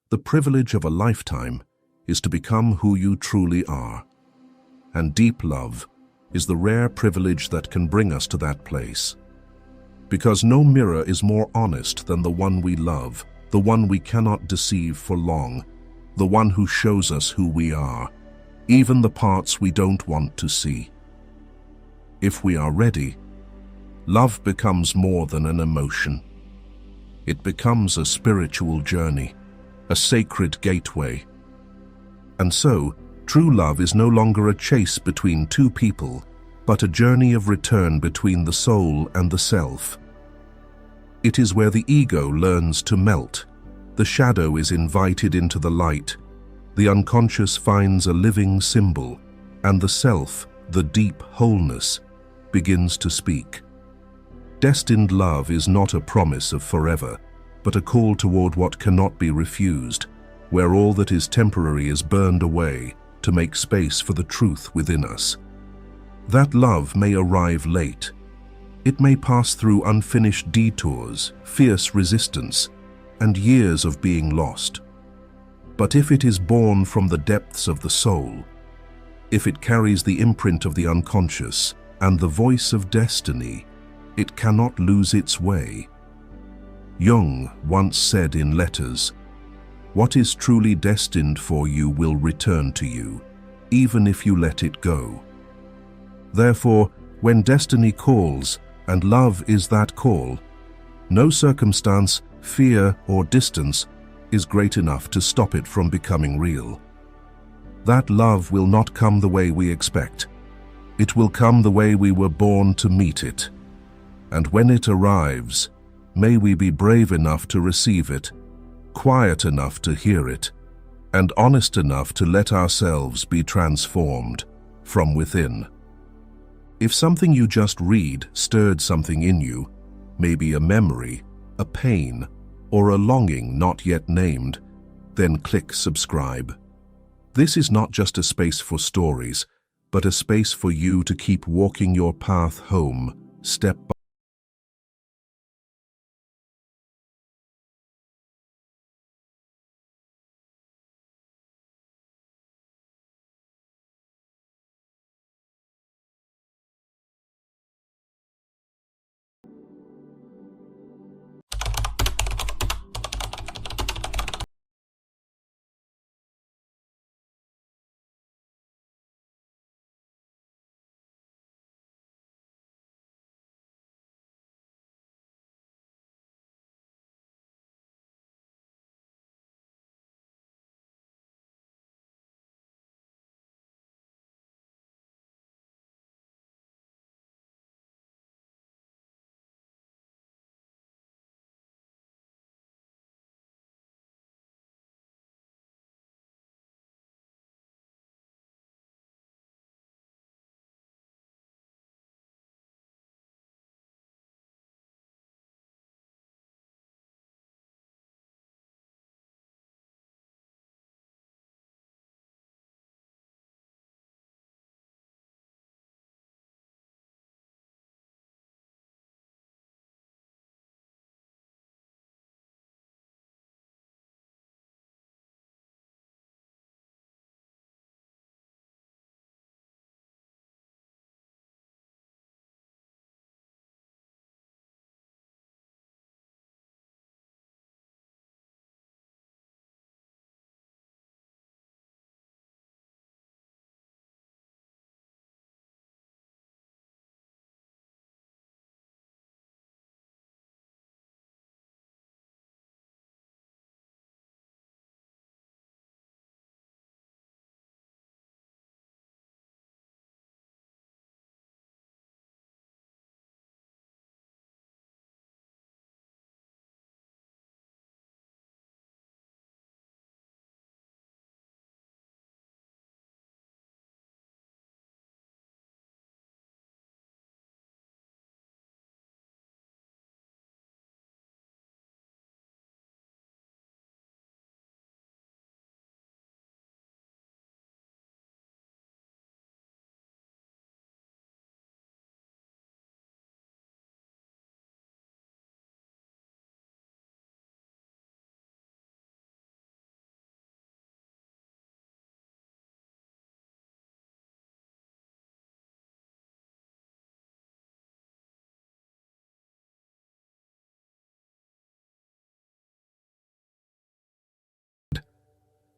"The privilege of a lifetime is to become who you truly are. And deep love is the rare privilege that can bring us to that place. Because no mirror is more honest than the one we love, the one we cannot deceive for long, the one who shows us who we are, even the parts we don't want to see. If we are ready, love becomes more than an emotion. It becomes a spiritual journey, a sacred gateway. And so, true love is no longer a chase between two people, but a journey of return between the soul and the self. It is where the ego learns to melt, the shadow is invited into the light, the unconscious finds a living symbol, and the self, the deep wholeness, begins to speak. Destined love is not a promise of forever, but a call toward what cannot be refused, where all that is temporary is burned away to make space for the truth within us. That love may arrive late. It may pass through unfinished detours, fierce resistance, and years of being lost. But if it is born from the depths of the soul, if it carries the imprint of the unconscious and the voice of destiny, it cannot lose its way. Jung once said in Letters, "What is truly destined for you will return to you, even if you let it go." Therefore, when destiny calls, and love is that call, no circumstance, fear, or distance is great enough to stop it from becoming real. That love will not come the way we expect. It will come the way we were born to meet it. And when it arrives, may we be brave enough to receive it, quiet enough to hear it, and honest enough to let ourselves be transformed from within. If something you just read stirred something in you, maybe a memory, a pain, or a longing not yet named, then click subscribe. This is not just a space for stories, but a space for you to keep walking your path home, step by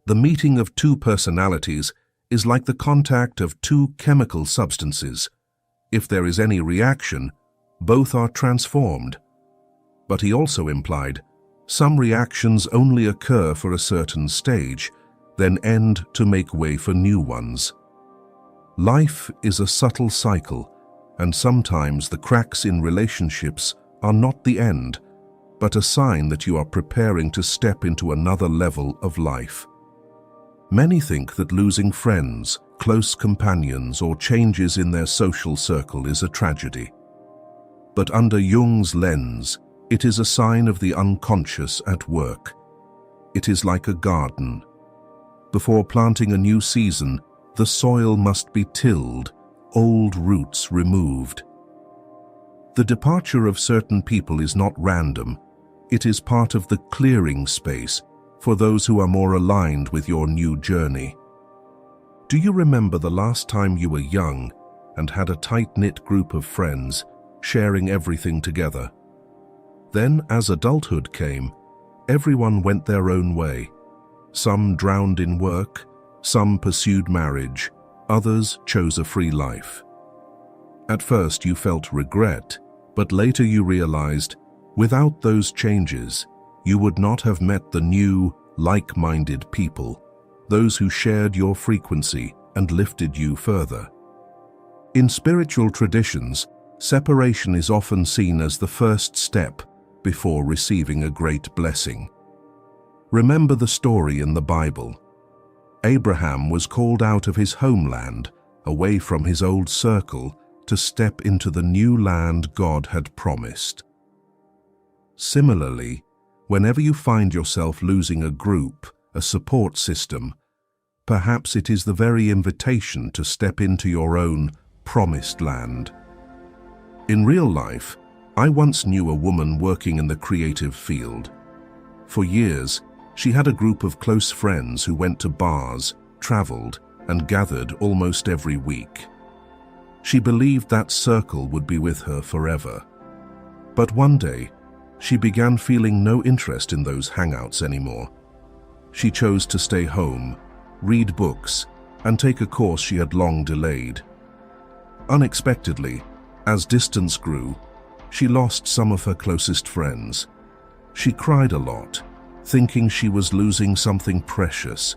The meeting of two personalities is like the contact of two chemical substances. If there is any reaction, both are transformed. But he also implied, some reactions only occur for a certain stage, then end to make way for new ones. Life is a subtle cycle, and sometimes the cracks in relationships are not the end, but a sign that you are preparing to step into another level of life. Many think that losing friends, close companions, or changes in their social circle is a tragedy. But under Jung's lens, it is a sign of the unconscious at work. It is like a garden. Before planting a new season, the soil must be tilled, old roots removed. The departure of certain people is not random. It is part of the clearing space for those who are more aligned with your new journey. Do you remember the last time you were young and had a tight-knit group of friends, sharing everything together? Then, as adulthood came, everyone went their own way. Some drowned in work, some pursued marriage, others chose a free life. At first you felt regret, but later you realized, without those changes, you would not have met the new, like-minded people, those who shared your frequency and lifted you further. In spiritual traditions, separation is often seen as the first step before receiving a great blessing. Remember the story in the Bible. Abraham was called out of his homeland, away from his old circle, to step into the new land God had promised. Similarly, whenever you find yourself losing a group, a support system, perhaps it is the very invitation to step into your own promised land. In real life, I once knew a woman working in the creative field. For years, she had a group of close friends who went to bars, traveled, and gathered almost every week. She believed that circle would be with her forever. But one day, she began feeling no interest in those hangouts anymore. She chose to stay home, read books, and take a course she had long delayed. Unexpectedly, as distance grew, she lost some of her closest friends. She cried a lot, thinking she was losing something precious,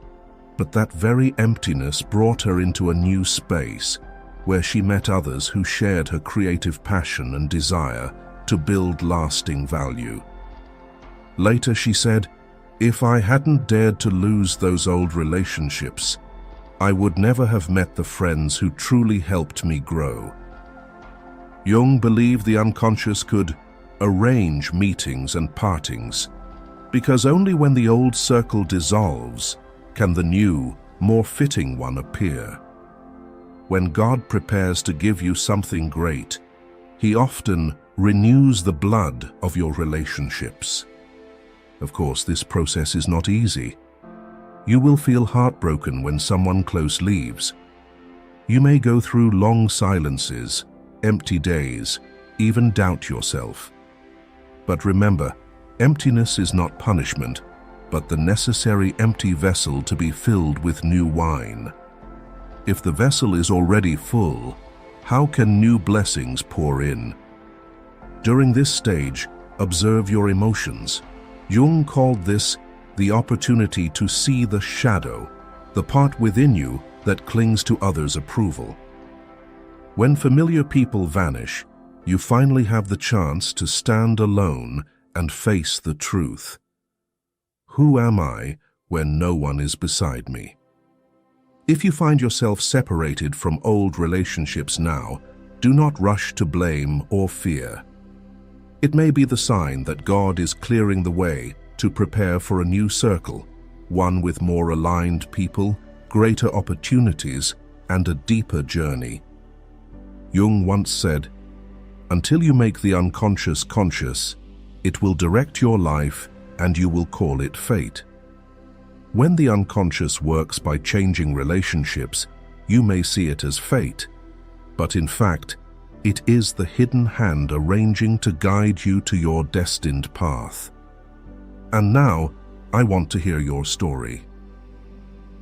but that very emptiness brought her into a new space where she met others who shared her creative passion and desire to build lasting value. Later she said, "If I hadn't dared to lose those old relationships, I would never have met the friends who truly helped me grow." Jung believed the unconscious could arrange meetings and partings, because only when the old circle dissolves can the new, more fitting one appear. When God prepares to give you something great, He often renews the blood of your relationships. Of course, this process is not easy. You will feel heartbroken when someone close leaves. You may go through long silences, empty days, even doubt yourself. But remember, emptiness is not punishment, but the necessary empty vessel to be filled with new wine. If the vessel is already full, how can new blessings pour in? During this stage, observe your emotions. Jung called this the opportunity to see the shadow, the part within you that clings to others' approval. When familiar people vanish, you finally have the chance to stand alone and face the truth. Who am I when no one is beside me? If you find yourself separated from old relationships now, do not rush to blame or fear. It may be the sign that God is clearing the way to prepare for a new circle, one with more aligned people, greater opportunities, and a deeper journey. Jung once said, "Until you make the unconscious conscious, it will direct your life and you will call it fate." When the unconscious works by changing relationships, you may see it as fate, but in fact, it is the hidden hand arranging to guide you to your destined path. And now, I want to hear your story.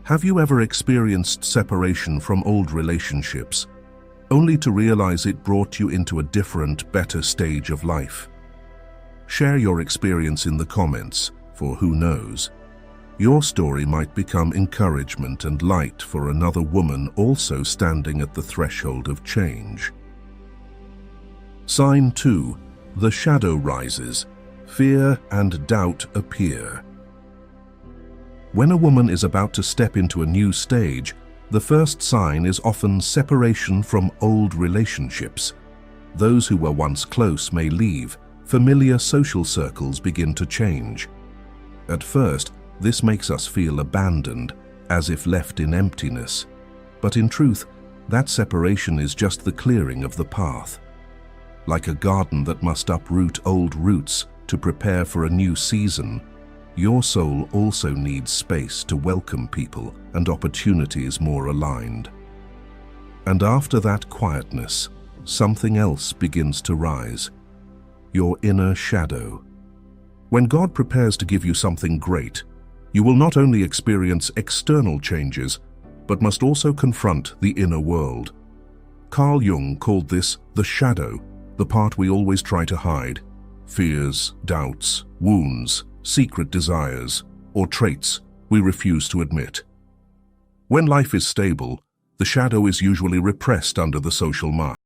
Have you ever experienced separation from old relationships, only to realize it brought you into a different, better stage of life? Share your experience in the comments, for who knows, your story might become encouragement and light for another woman also standing at the threshold of change. Sign 2. The shadow rises. Fear and doubt appear. When a woman is about to step into a new stage, the first sign is often separation from old relationships. Those who were once close may leave. Familiar social circles begin to change. At first, this makes us feel abandoned, as if left in emptiness. But in truth, that separation is just the clearing of the path. Like a garden that must uproot old roots to prepare for a new season, your soul also needs space to welcome people and opportunities more aligned. And after that quietness, something else begins to rise. Your inner shadow. When God prepares to give you something great, you will not only experience external changes, but must also confront the inner world. Carl Jung called this the shadow, the part we always try to hide. Fears, doubts, wounds, secret desires, or traits we refuse to admit. When life is stable, the shadow is usually repressed under the social mask.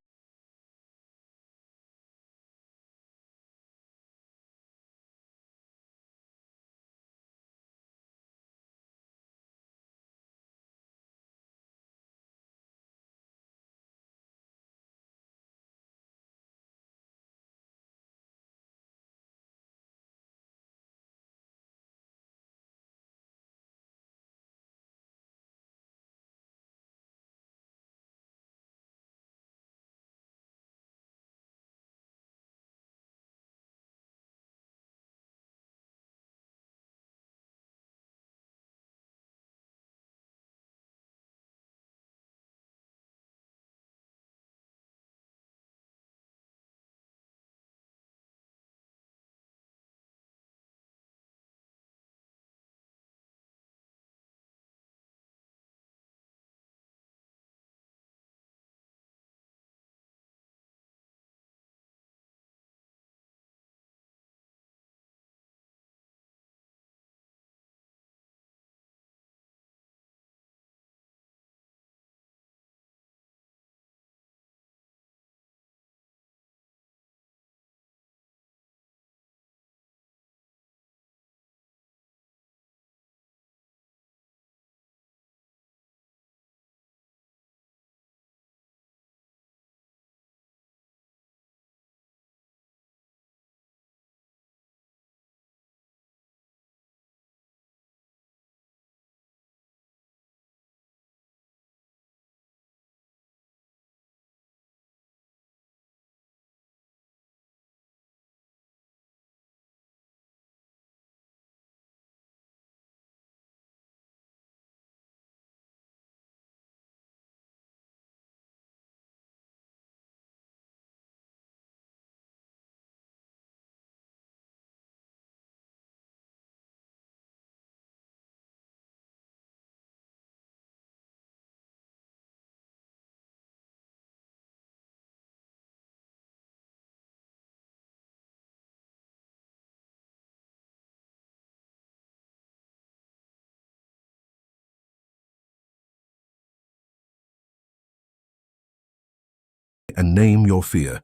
And name your fear.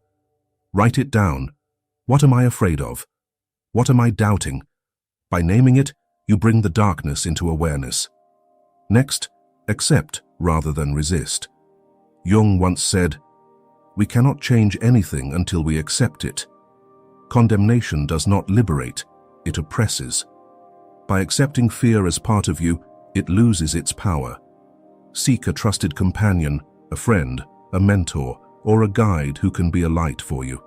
Write it down. What am I afraid of? What am I doubting? By naming it, you bring the darkness into awareness. Next, accept rather than resist. Jung once said, "We cannot change anything until we accept it." Condemnation does not liberate, it oppresses. By accepting fear as part of you, it loses its power. Seek a trusted companion, a friend, a mentor, or a guide who can be a light for you.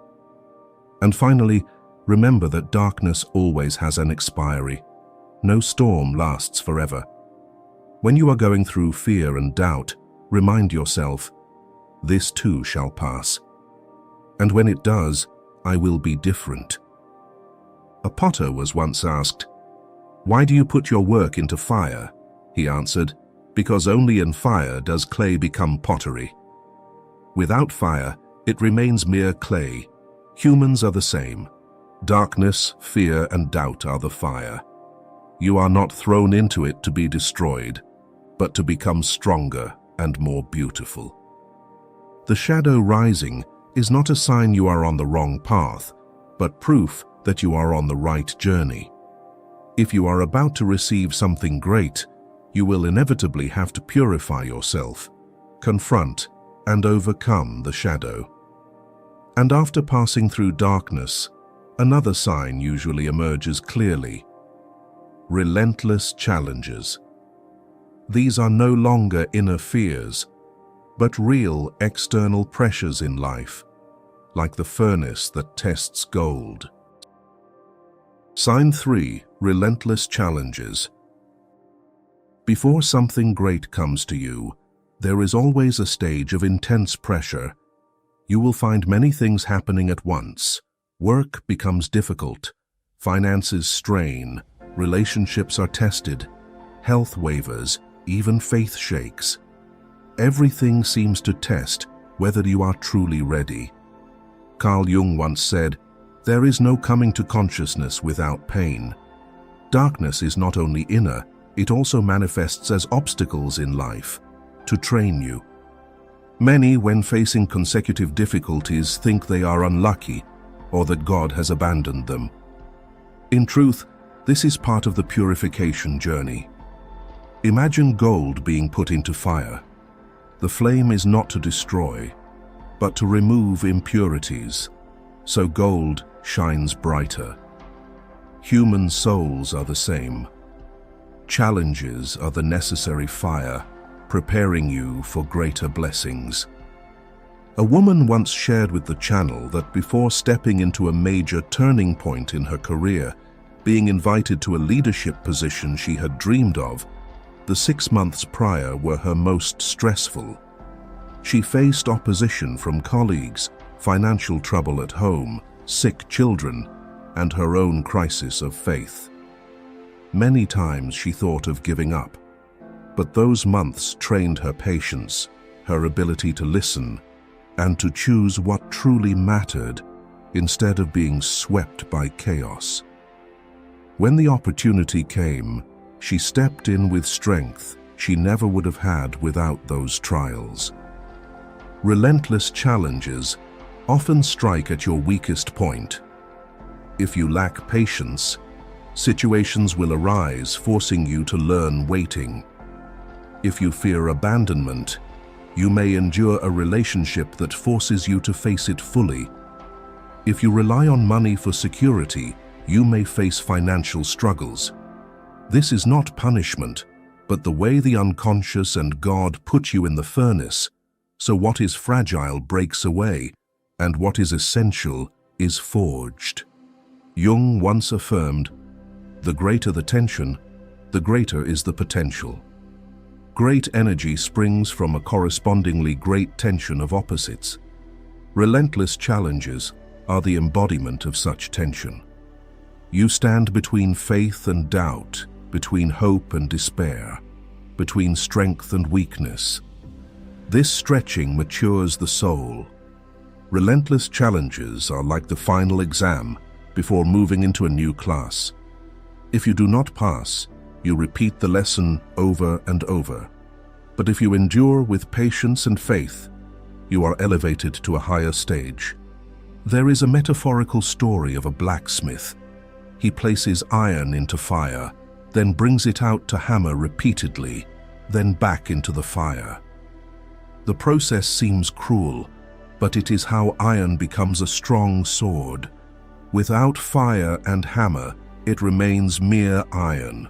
And finally, remember that darkness always has an expiry. No storm lasts forever. When you are going through fear and doubt, remind yourself, this too shall pass. And when it does, I will be different. A potter was once asked, "Why do you put your work into fire?" He answered, because only in fire does clay become pottery. Without fire, it remains mere clay. Humans are the same. Darkness, fear, and doubt are the fire. You are not thrown into it to be destroyed, but to become stronger and more beautiful. The shadow rising is not a sign you are on the wrong path, but proof that you are on the right journey. If you are about to receive something great, you will inevitably have to purify yourself, confront, and overcome the shadow. And after passing through darkness, another sign usually emerges clearly: relentless challenges. These are no longer inner fears, but real external pressures in life, like the furnace that tests gold. Sign 3. Relentless challenges. Before something great comes to you, there is always a stage of intense pressure. You will find many things happening at once. Work becomes difficult, finances strain, relationships are tested, health wavers, even faith shakes. Everything seems to test whether you are truly ready. Carl Jung once said, "There is no coming to consciousness without pain." Darkness is not only inner, it also manifests as obstacles in life, to train you. Many, when facing consecutive difficulties, think they are unlucky or that God has abandoned them. In truth, this is part of the purification journey. Imagine gold being put into fire. The flame is not to destroy, but to remove impurities, so gold shines brighter. Human souls are the same. Challenges are the necessary fire, preparing you for greater blessings. A woman once shared with the channel that before stepping into a major turning point in her career, being invited to a leadership position she had dreamed of, the 6 months prior were her most stressful. She faced opposition from colleagues, financial trouble at home, sick children, and her own crisis of faith. Many times she thought of giving up, but those months trained her patience, her ability to listen, and to choose what truly mattered instead of being swept by chaos. When the opportunity came, she stepped in with strength she never would have had without those trials. Relentless challenges often strike at your weakest point. If you lack patience, situations will arise forcing you to learn waiting. If you fear abandonment, you may endure a relationship that forces you to face it fully. If you rely on money for security, you may face financial struggles. This is not punishment, but the way the unconscious and God put you in the furnace, so what is fragile breaks away, and what is essential is forged. Jung once affirmed, "The greater the tension, the greater is the potential." Great energy springs from a correspondingly great tension of opposites. Relentless challenges are the embodiment of such tension. You stand between faith and doubt, between hope and despair, between strength and weakness. This stretching matures the soul. Relentless challenges are like the final exam before moving into a new class. If you do not pass, you repeat the lesson over and over. But if you endure with patience and faith, you are elevated to a higher stage. There is a metaphorical story of a blacksmith. He places iron into fire, then brings it out to hammer repeatedly, then back into the fire. The process seems cruel, but it is how iron becomes a strong sword. Without fire and hammer, it remains mere iron.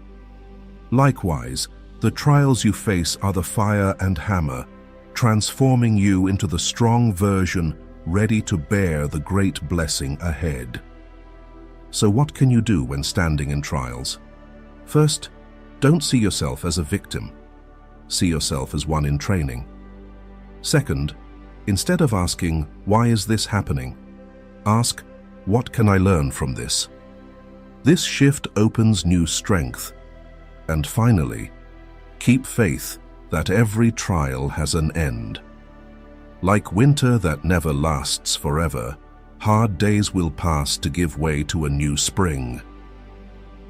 Likewise, the trials you face are the fire and hammer, transforming you into the strong version ready to bear the great blessing ahead. So what can you do when standing in trials? First, don't see yourself as a victim. See yourself as one in training. Second, instead of asking, "Why is this happening?" ask, "What can I learn from this?" This shift opens new strength. And finally, keep faith that every trial has an end. Like winter that never lasts forever, hard days will pass to give way to a new spring.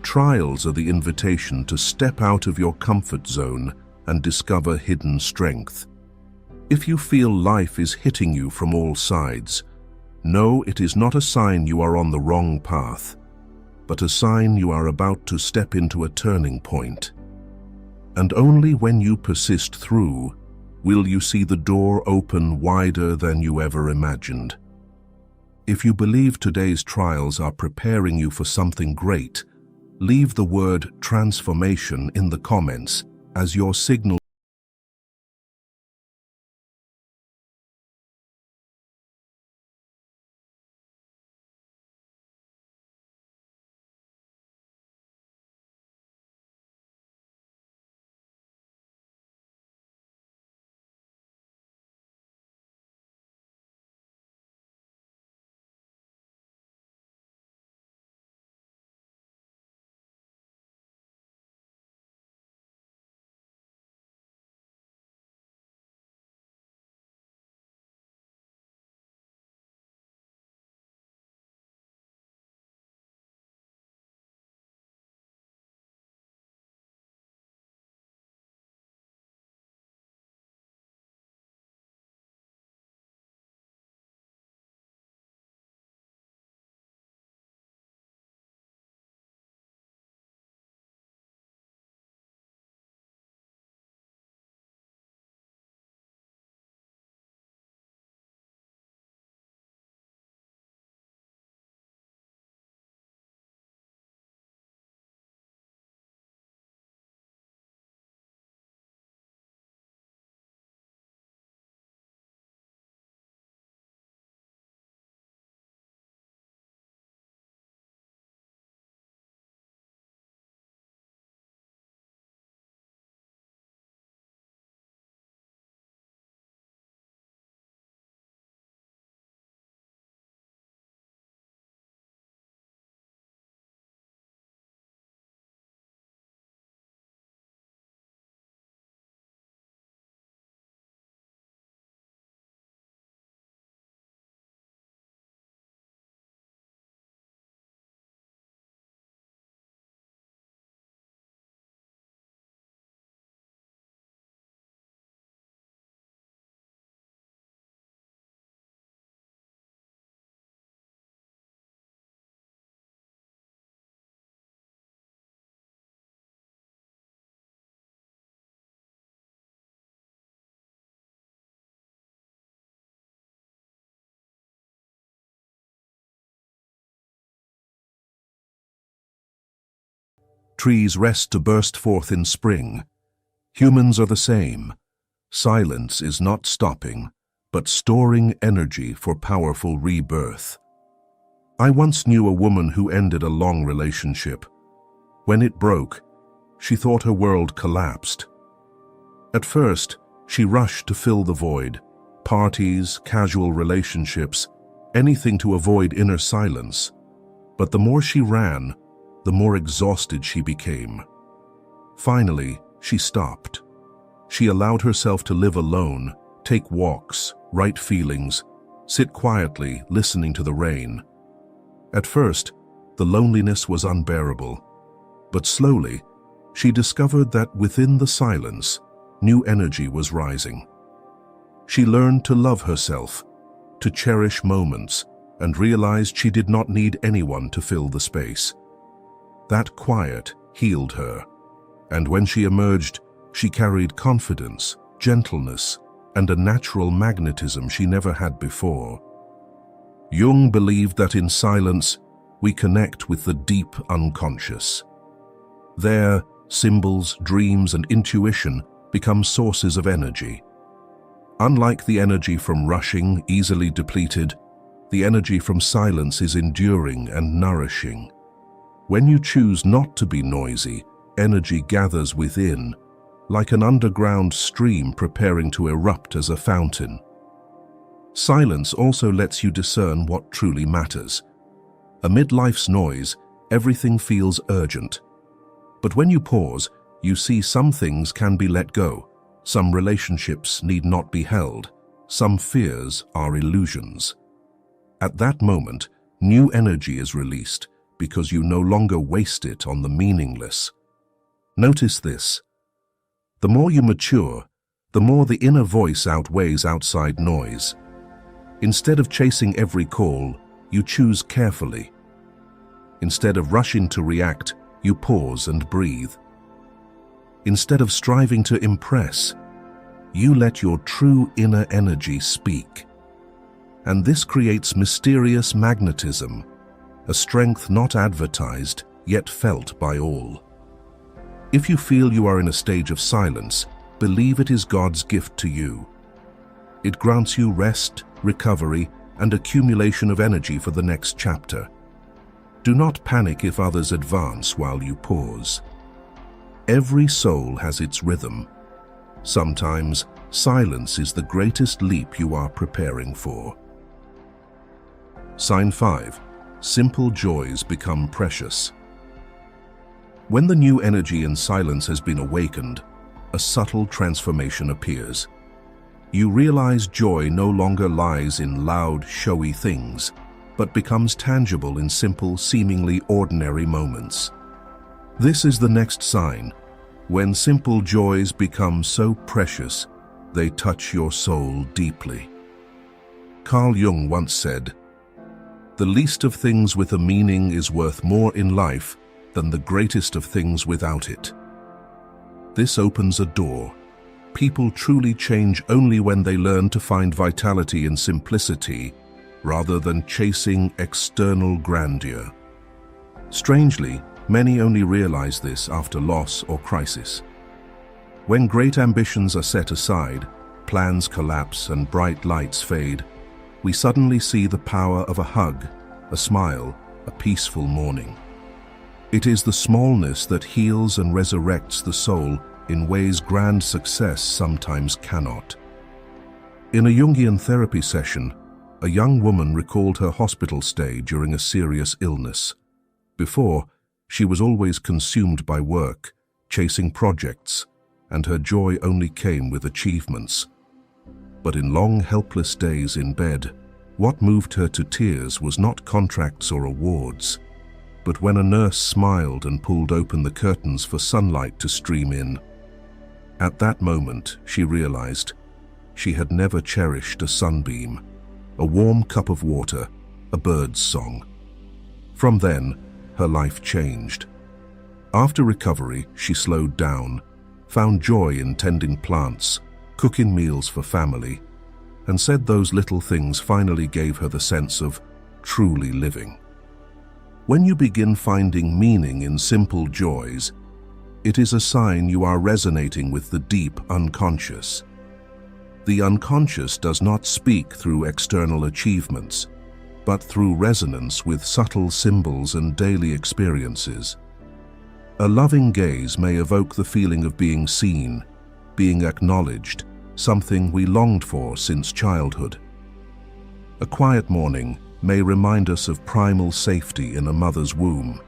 Trials are the invitation to step out of your comfort zone and discover hidden strength. If you feel life is hitting you from all sides, know it is not a sign you are on the wrong path, but a sign you are about to step into a turning point. And only when you persist through will you see the door open wider than you ever imagined. If you believe today's trials are preparing you for something great, leave the word transformation in the comments as your signal. Trees rest to burst forth in spring. Humans are the same. Silence is not stopping, but storing energy for powerful rebirth. I once knew a woman who ended a long relationship. When it broke, she thought her world collapsed. At first, she rushed to fill the void. Parties, casual relationships, anything to avoid inner silence. But the more she ran, the more exhausted she became. Finally, she stopped. She allowed herself to live alone, take walks, write feelings, sit quietly, listening to the rain. At first, the loneliness was unbearable, but slowly, she discovered that within the silence, new energy was rising. She learned to love herself, to cherish moments, and realized she did not need anyone to fill the space. That quiet healed her, and when she emerged, she carried confidence, gentleness, and a natural magnetism she never had before. Jung believed that in silence, we connect with the deep unconscious. There, symbols, dreams, and intuition become sources of energy. Unlike the energy from rushing, easily depleted, the energy from silence is enduring and nourishing. When you choose not to be noisy, energy gathers within, like an underground stream preparing to erupt as a fountain. Silence also lets you discern what truly matters. Amid life's noise, everything feels urgent. But when you pause, you see some things can be let go. Some relationships need not be held. Some fears are illusions. At that moment, new energy is released because you no longer waste it on the meaningless. Notice this. The more you mature, the more the inner voice outweighs outside noise. Instead of chasing every call, you choose carefully. Instead of rushing to react, you pause and breathe. Instead of striving to impress, you let your true inner energy speak. And this creates mysterious magnetism, a strength not advertised, yet felt by all. If you feel you are in a stage of silence, believe it is God's gift to you. It grants you rest, recovery, and accumulation of energy for the next chapter. Do not panic if others advance while you pause. Every soul has its rhythm. Sometimes, silence is the greatest leap you are preparing for. Sign 5. Simple joys become precious. When the new energy in silence has been awakened, a subtle transformation appears. You realize joy no longer lies in loud, showy things, but becomes tangible in simple, seemingly ordinary moments. This is the next sign. When simple joys become so precious, they touch your soul deeply. Carl Jung once said, "The least of things with a meaning is worth more in life than the greatest of things without it." This opens a door. People truly change only when they learn to find vitality in simplicity rather than chasing external grandeur. Strangely, many only realize this after loss or crisis. When great ambitions are set aside, plans collapse and bright lights fade, we suddenly see the power of a hug, a smile, a peaceful morning. It is the smallness that heals and resurrects the soul in ways grand success sometimes cannot. In a Jungian therapy session, a young woman recalled her hospital stay during a serious illness. Before, she was always consumed by work, chasing projects, and her joy only came with achievements. But in long, helpless days in bed, what moved her to tears was not contracts or awards, but when a nurse smiled and pulled open the curtains for sunlight to stream in. At that moment, she realized she had never cherished a sunbeam, a warm cup of water, a bird's song. From then, her life changed. After recovery, she slowed down, found joy in tending plants, cooking meals for family, and said those little things finally gave her the sense of truly living. When you begin finding meaning in simple joys, it is a sign you are resonating with the deep unconscious. The unconscious does not speak through external achievements, but through resonance with subtle symbols and daily experiences. A loving gaze may evoke the feeling of being seen, being acknowledged, something we longed for since childhood. A quiet morning may remind us of primal safety in a mother's womb.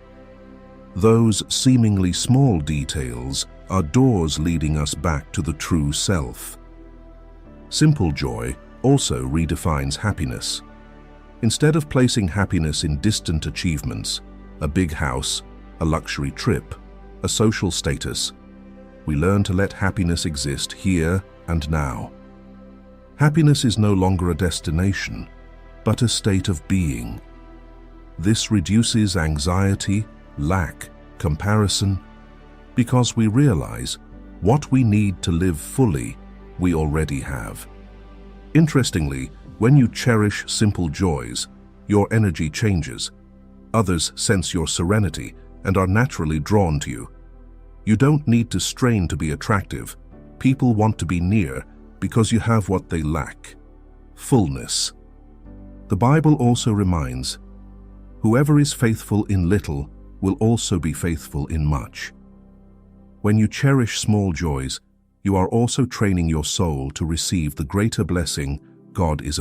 Those seemingly small details are doors leading us back to the true self. Simple joy also redefines happiness. Instead of placing happiness in distant achievements, a big house, a luxury trip, a social status, we learn to let happiness exist here and now. Happiness is no longer a destination, but a state of being. This reduces anxiety, lack, comparison, because we realize what we need to live fully we already have. Interestingly, when you cherish simple joys, your energy changes. Others sense your serenity and are naturally drawn to you. You don't need to strain to be attractive. People want to be near because you have what they lack: fullness. The Bible also reminds, "Whoever is faithful in little will also be faithful in much." When you cherish small joys, you are also training your soul to receive the greater blessing God is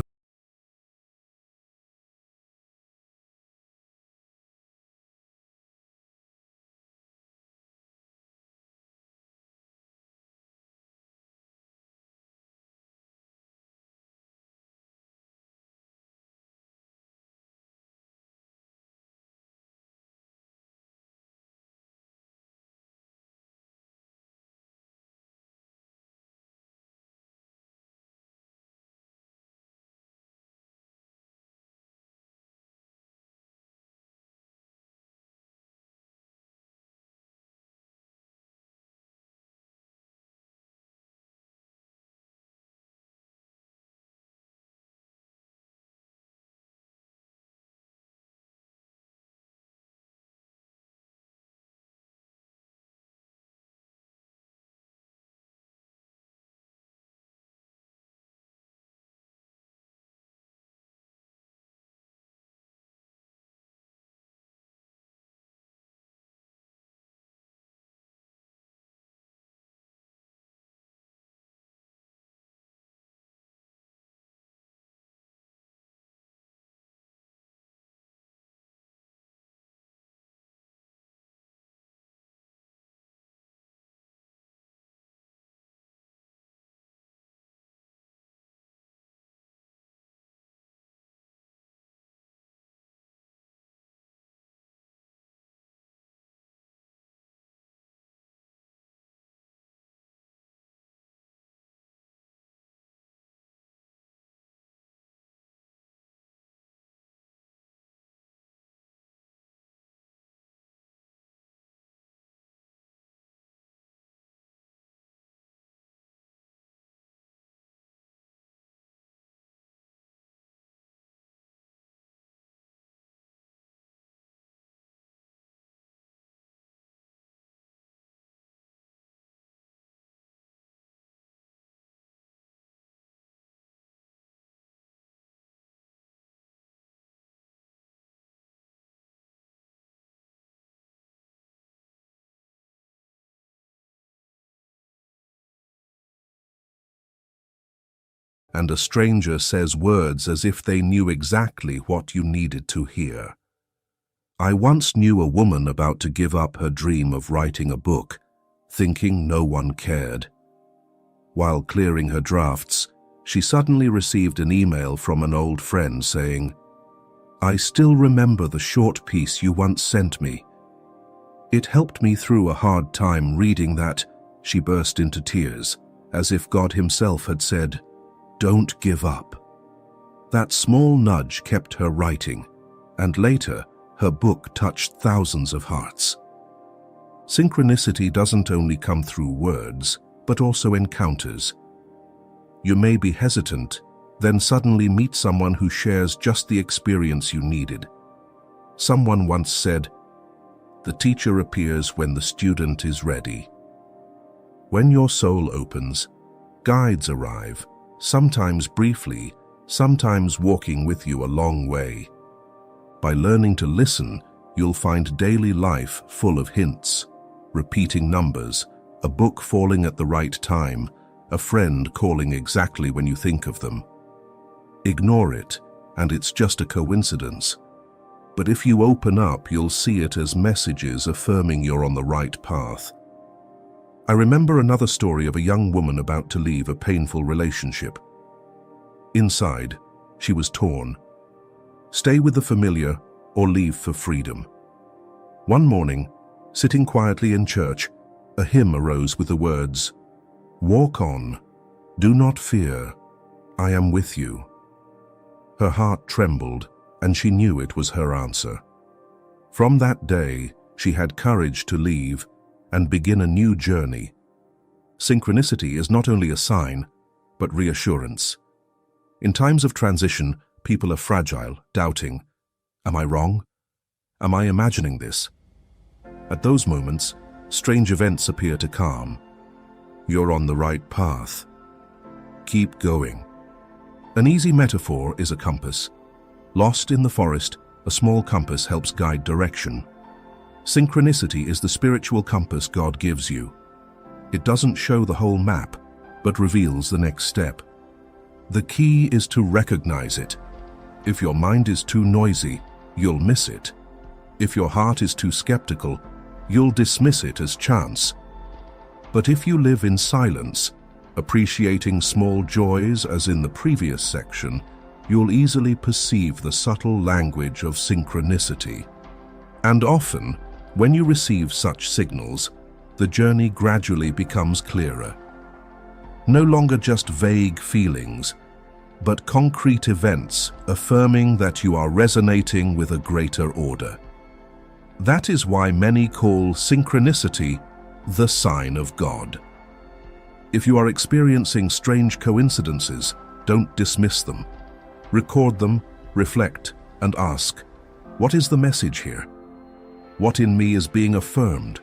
and a stranger says words as if they knew exactly what you needed to hear. I once knew a woman about to give up her dream of writing a book, thinking no one cared. While clearing her drafts, she suddenly received an email from an old friend saying, "I still remember the short piece you once sent me. It helped me through a hard time reading that." She burst into tears, as if God himself had said, "Don't give up." That small nudge kept her writing, and later, her book touched thousands of hearts. Synchronicity doesn't only come through words, but also encounters. You may be hesitant, then suddenly meet someone who shares just the experience you needed. Someone once said, "The teacher appears when the student is ready." When your soul opens, guides arrive, sometimes briefly, sometimes walking with you a long way. By learning to listen, you'll find daily life full of hints, repeating numbers, a book falling at the right time, a friend calling exactly when you think of them. Ignore it, and it's just a coincidence. But if you open up, you'll see it as messages affirming you're on the right path. I remember another story of a young woman about to leave a painful relationship. Inside, she was torn. Stay with the familiar or leave for freedom. One morning, sitting quietly in church, a hymn arose with the words, "Walk on, do not fear, I am with you." Her heart trembled, and she knew it was her answer. From that day, she had courage to leave and begin a new journey. Synchronicity is not only a sign, but reassurance. In times of transition, people are fragile, doubting, "Am I wrong? Am I imagining this?" At those moments, strange events appear to calm. You're on the right path. Keep going. An easy metaphor is a compass. Lost in the forest, a small compass helps guide direction. Synchronicity is the spiritual compass God gives you. It doesn't show the whole map, but reveals the next step. The key is to recognize it. If your mind is too noisy, you'll miss it. If your heart is too skeptical, you'll dismiss it as chance. But if you live in silence, appreciating small joys as in the previous section, you'll easily perceive the subtle language of synchronicity. And often, when you receive such signals, the journey gradually becomes clearer. No longer just vague feelings, but concrete events affirming that you are resonating with a greater order. That is why many call synchronicity the sign of God. If you are experiencing strange coincidences, don't dismiss them. Record them, reflect, and ask, what is the message here? What in me is being affirmed?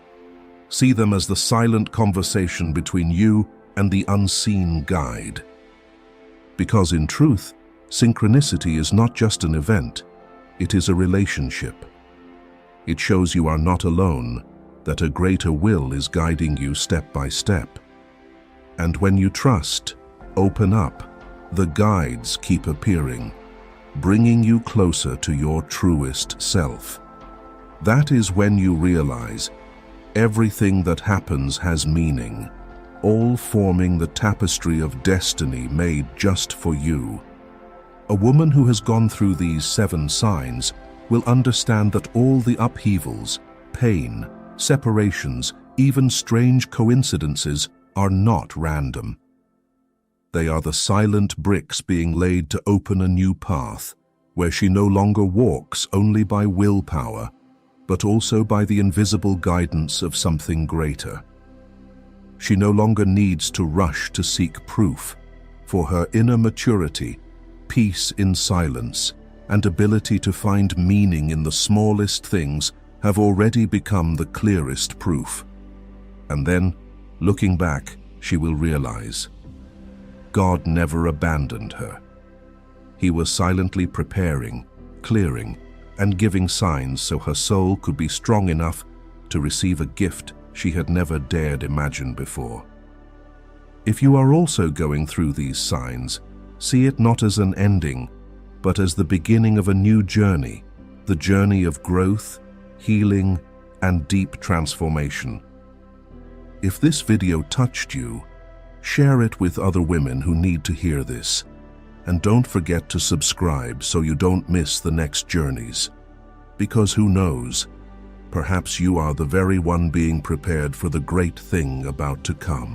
See them as the silent conversation between you and the unseen guide. Because in truth, synchronicity is not just an event, it is a relationship. It shows you are not alone, that a greater will is guiding you step by step. And when you trust, open up, the guides keep appearing, bringing you closer to your truest self. That is when you realize everything that happens has meaning, all forming the tapestry of destiny made just for you. A woman who has gone through these 7 signs will understand that all the upheavals, pain, separations, even strange coincidences are not random. They are the silent bricks being laid to open a new path, where she no longer walks only by willpower, but also by the invisible guidance of something greater. She no longer needs to rush to seek proof, for her inner maturity, peace in silence, and ability to find meaning in the smallest things have already become the clearest proof. And then, looking back, she will realize God never abandoned her. He was silently preparing, clearing, and giving signs so her soul could be strong enough to receive a gift she had never dared imagine before. If you are also going through these signs, See it not as an ending, but as the beginning of a new journey, the journey of growth, healing, and deep transformation. If this video touched you, share it with other women who need to hear this. And don't forget to subscribe so you don't miss the next journeys. Because who knows, perhaps you are the very one being prepared for the great thing about to come.